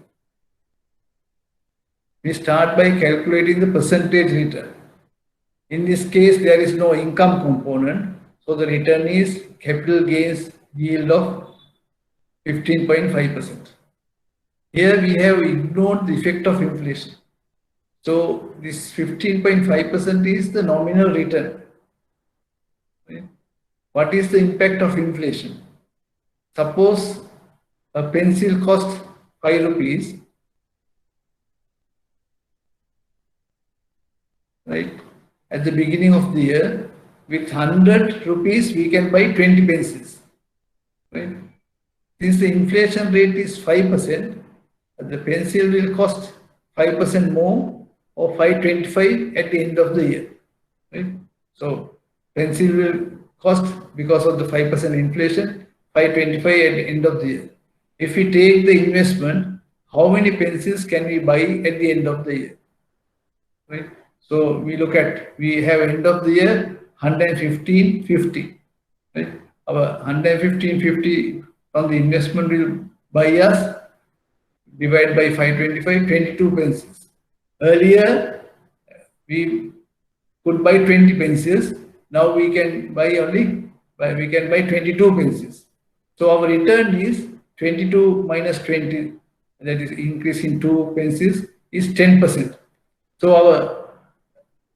We start by calculating the percentage return. In this case, there is no income component. So the return is capital gains yield of 15.5%. Here we have ignored the effect of inflation. So this 15.5% is the nominal return. Right? What is the impact of inflation? Suppose a pencil costs 5 rupees. Right? At the beginning of the year, with 100 rupees, we can buy 20 pencils. Right? Since the inflation rate is 5%, the pencil will cost 5% more or 5.25 at the end of the year. Right? So pencil will cost, because of the 5% inflation, 5.25 at the end of the year. If we take the investment, how many pencils can we buy at the end of the year? Right? So we look at, we have end of the year 115.50. Right? Our 115.50 from the investment will buy us, divide by 5.25, 22 pencils. Earlier, we could buy 20 pencils. Now we can buy 22 pencils. So our return is 22 minus 20, that is increase in 2 pencils, is 10%. So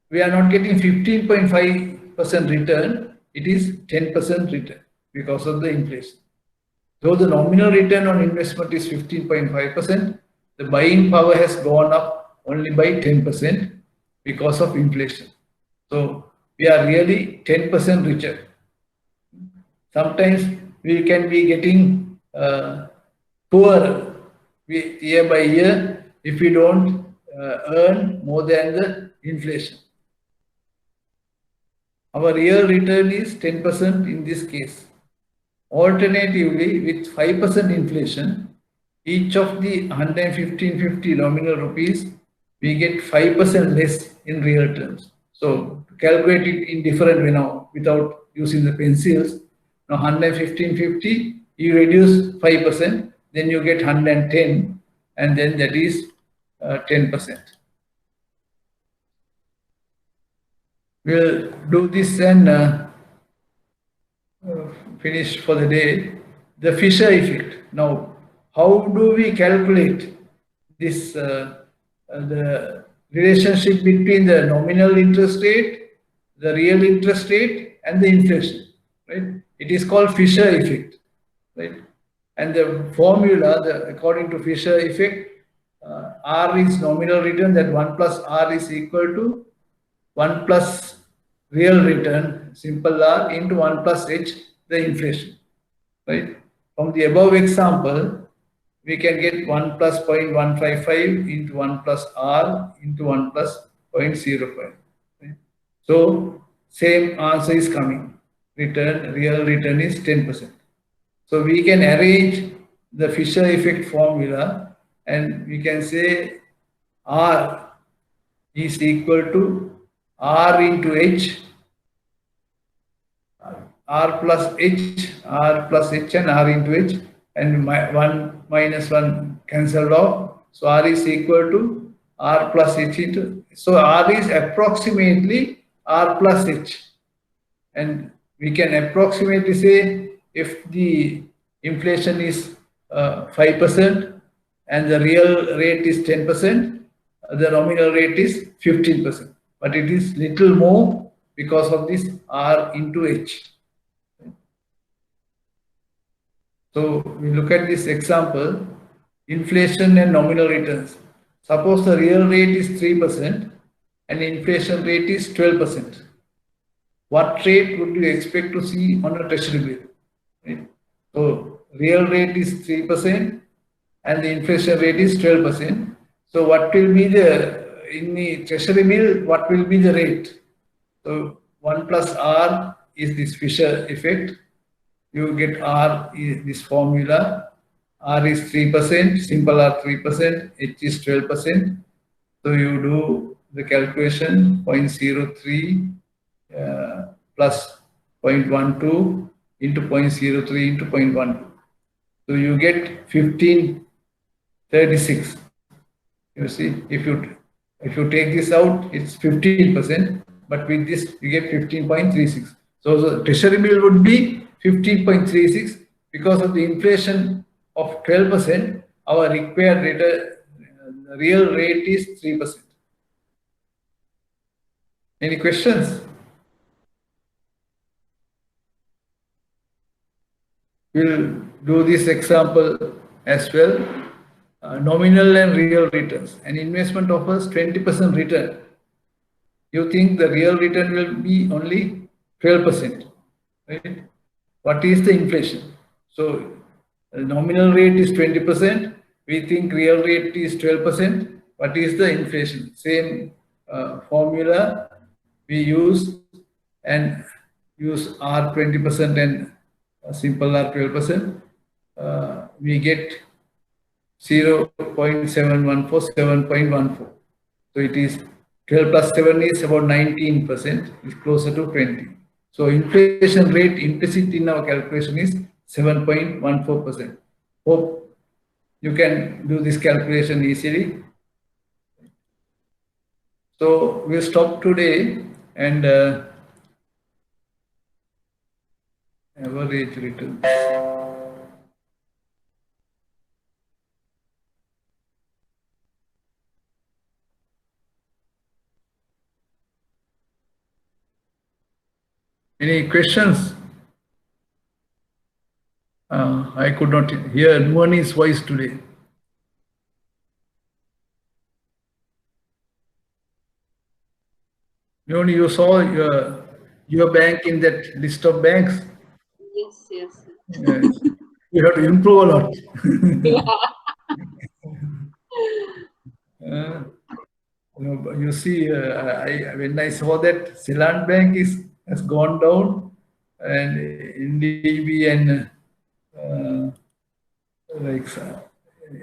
we are not getting 15.5% return, it is 10% return because of the inflation. Though the nominal return on investment is 15.5%, the buying power has gone up only by 10% because of inflation. So we are really 10% richer. Sometimes we can be getting poorer year by year if we don't earn more than the inflation. Our real return is 10% in this case. Alternatively, with 5% inflation, each of the 115.50 nominal rupees, we get 5% less in real terms. So to calculate it in different way now, without using the pencils, now 115.50, you reduce 5%, then you get 110, and then that is 10%. We'll do this and finish for the day. The Fisher effect. Now, how do we calculate this, the relationship between the nominal interest rate, the real interest rate, and the inflation, right? It is called Fisher effect, right? And the formula, according to Fisher effect, R is nominal return, that 1 plus R is equal to 1 plus real return, simple R, into 1 plus H, the inflation, right? From the above example, we can get 1 plus 0.155 into 1 plus R into 1 plus 0.05. Right? So same answer is coming. Real return is 10%. So we can arrange the Fisher effect formula and we can say R is equal to R into H, R plus H, R plus H and R into H, and 1 minus 1 cancelled off. So R is equal to R plus H into, so R is approximately R plus H. And we can approximately say if the inflation is 5% and the real rate is 10%, the nominal rate is 15%. But it is little more because of this R into H. So we look at this example, inflation and nominal returns. Suppose the real rate is 3% and the inflation rate is 12%. What rate would you expect to see on a treasury bill? Right? So real rate is 3% and the inflation rate is 12%. So what will be the, in the treasury bill, what will be the rate? So 1 plus R is this Fisher effect. You get R is this formula. R is 3%, simple R 3%, H is 12%. So you do the calculation 0.03 plus 0.12 into 0.03 into 0.12. So you get 1536. You see, if you take this out, it's 15%, but with this you get 15.36. So the treasury bill would be 15.36 because of the inflation of 12%. Our required rate, real rate is 3%. Any questions? We'll do this example as well. Nominal and real returns. An investment offers 20% return. You think the real return will be only 12%, right? What is the inflation? So the nominal rate is 20%. We think real rate is 12%. What is the inflation? Same formula we use and use R 20% and simple R 12%. We get 0.714, 7.14. So it is 12 plus 7 is about 19%, is closer to 20. So inflation rate implicit in our calculation is 7.14%. Hope you can do this calculation easily. So we'll stop today and average return. Any questions? I could not hear Nuani's voice today. Nuani, you saw your bank in that list of banks? Yes, yes. Yes. You have to improve a lot. You see, when I saw that Ceylon Bank has gone down, and NDB and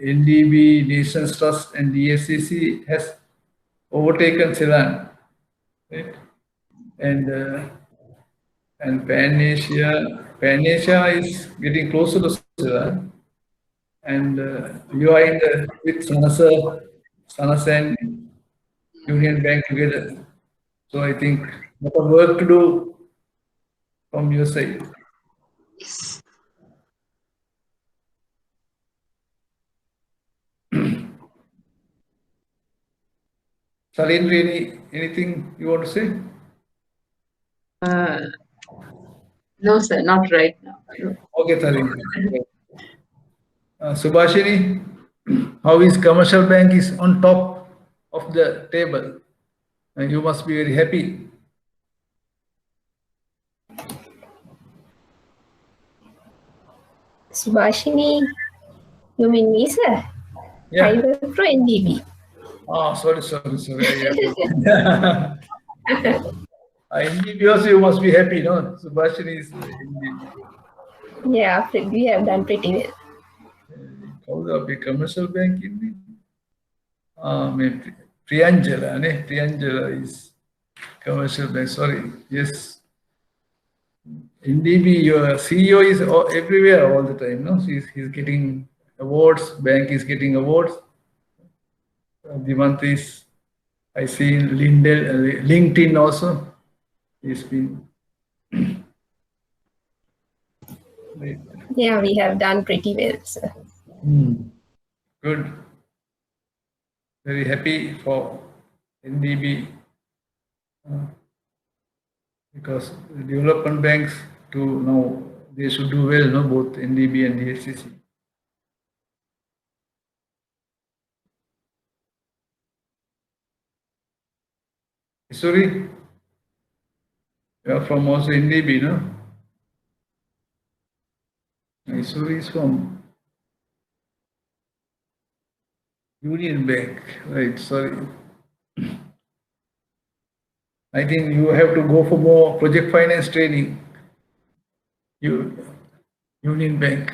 NDB, Nations Trust, and DFCC has overtaken Ceylon, right? And Pan Asia is getting closer to Ceylon, and you are with Sanas and Union Bank together. So I think a lot of work to do from your side. Yes. Salindra, anything you want to say? No, sir, not right now. No. Okay, Salindra. Subhashini, how is commercial bank is on top of the table? You must be very happy. Subhashini, you mean me, sir? Yeah. I work for NDB. Oh, sorry. NDB also you must be happy, no? Subhashini is NDB. Yeah, we have done pretty well. How the commercial bank in the maybe Priyanjala, ne? Priyanjala is commercial bank. Sorry, yes. NDB, your CEO is everywhere all the time. No, he's getting awards. Bank is getting awards. The month is, I see in LinkedIn also. He's been. Yeah, we have done pretty well, sir. Good. Very happy for NDB because the development banks to now they should do well, no, both NDB and DHCC. Sorry, you are from also NDB, no? Isuri is from Union Bank, right? Sorry. I think you have to go for more project finance training. Union Bank.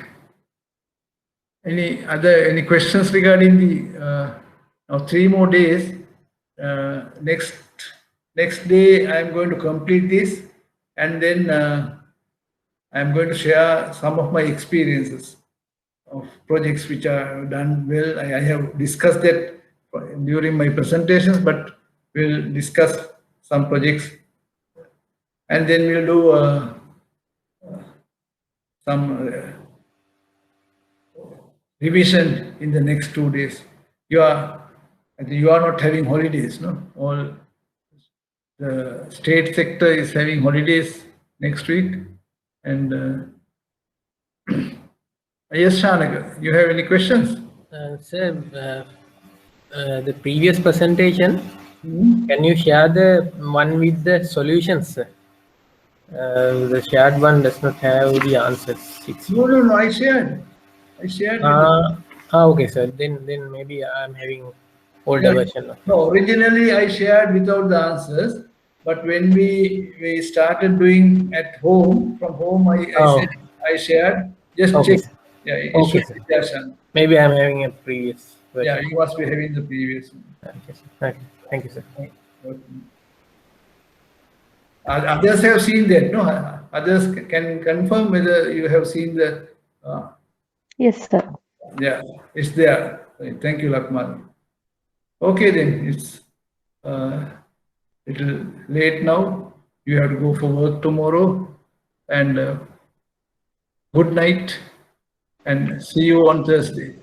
Any questions regarding the now 3 more days? Next day I am going to complete this, and then I am going to share some of my experiences of projects which are done well. I have discussed that during my presentations, but we'll discuss some projects, and then we'll do some revision in the next 2 days. I think you are not having holidays, no? All the state sector is having holidays next week, and yes, Shanaka, you have any questions? Sir, the previous presentation, can you share the one with the solutions, sir? The shared one does not have the answers. No, I shared. Okay, sir. Then maybe I'm having older version. No, originally I shared without the answers, but when we started doing at home, from home, I shared. Just okay, check. Sir. Yeah, Okay, sir. Maybe I'm having a previous version. Yeah, you must be having the previous one. Okay, sir. Okay. Thank you, sir. Others have seen that, no? Others can confirm whether you have seen the. Yes, sir. Yeah, it's there. Thank you, Lakman. Okay, then it's little late now. You have to go for work tomorrow, and good night, and see you on Thursday.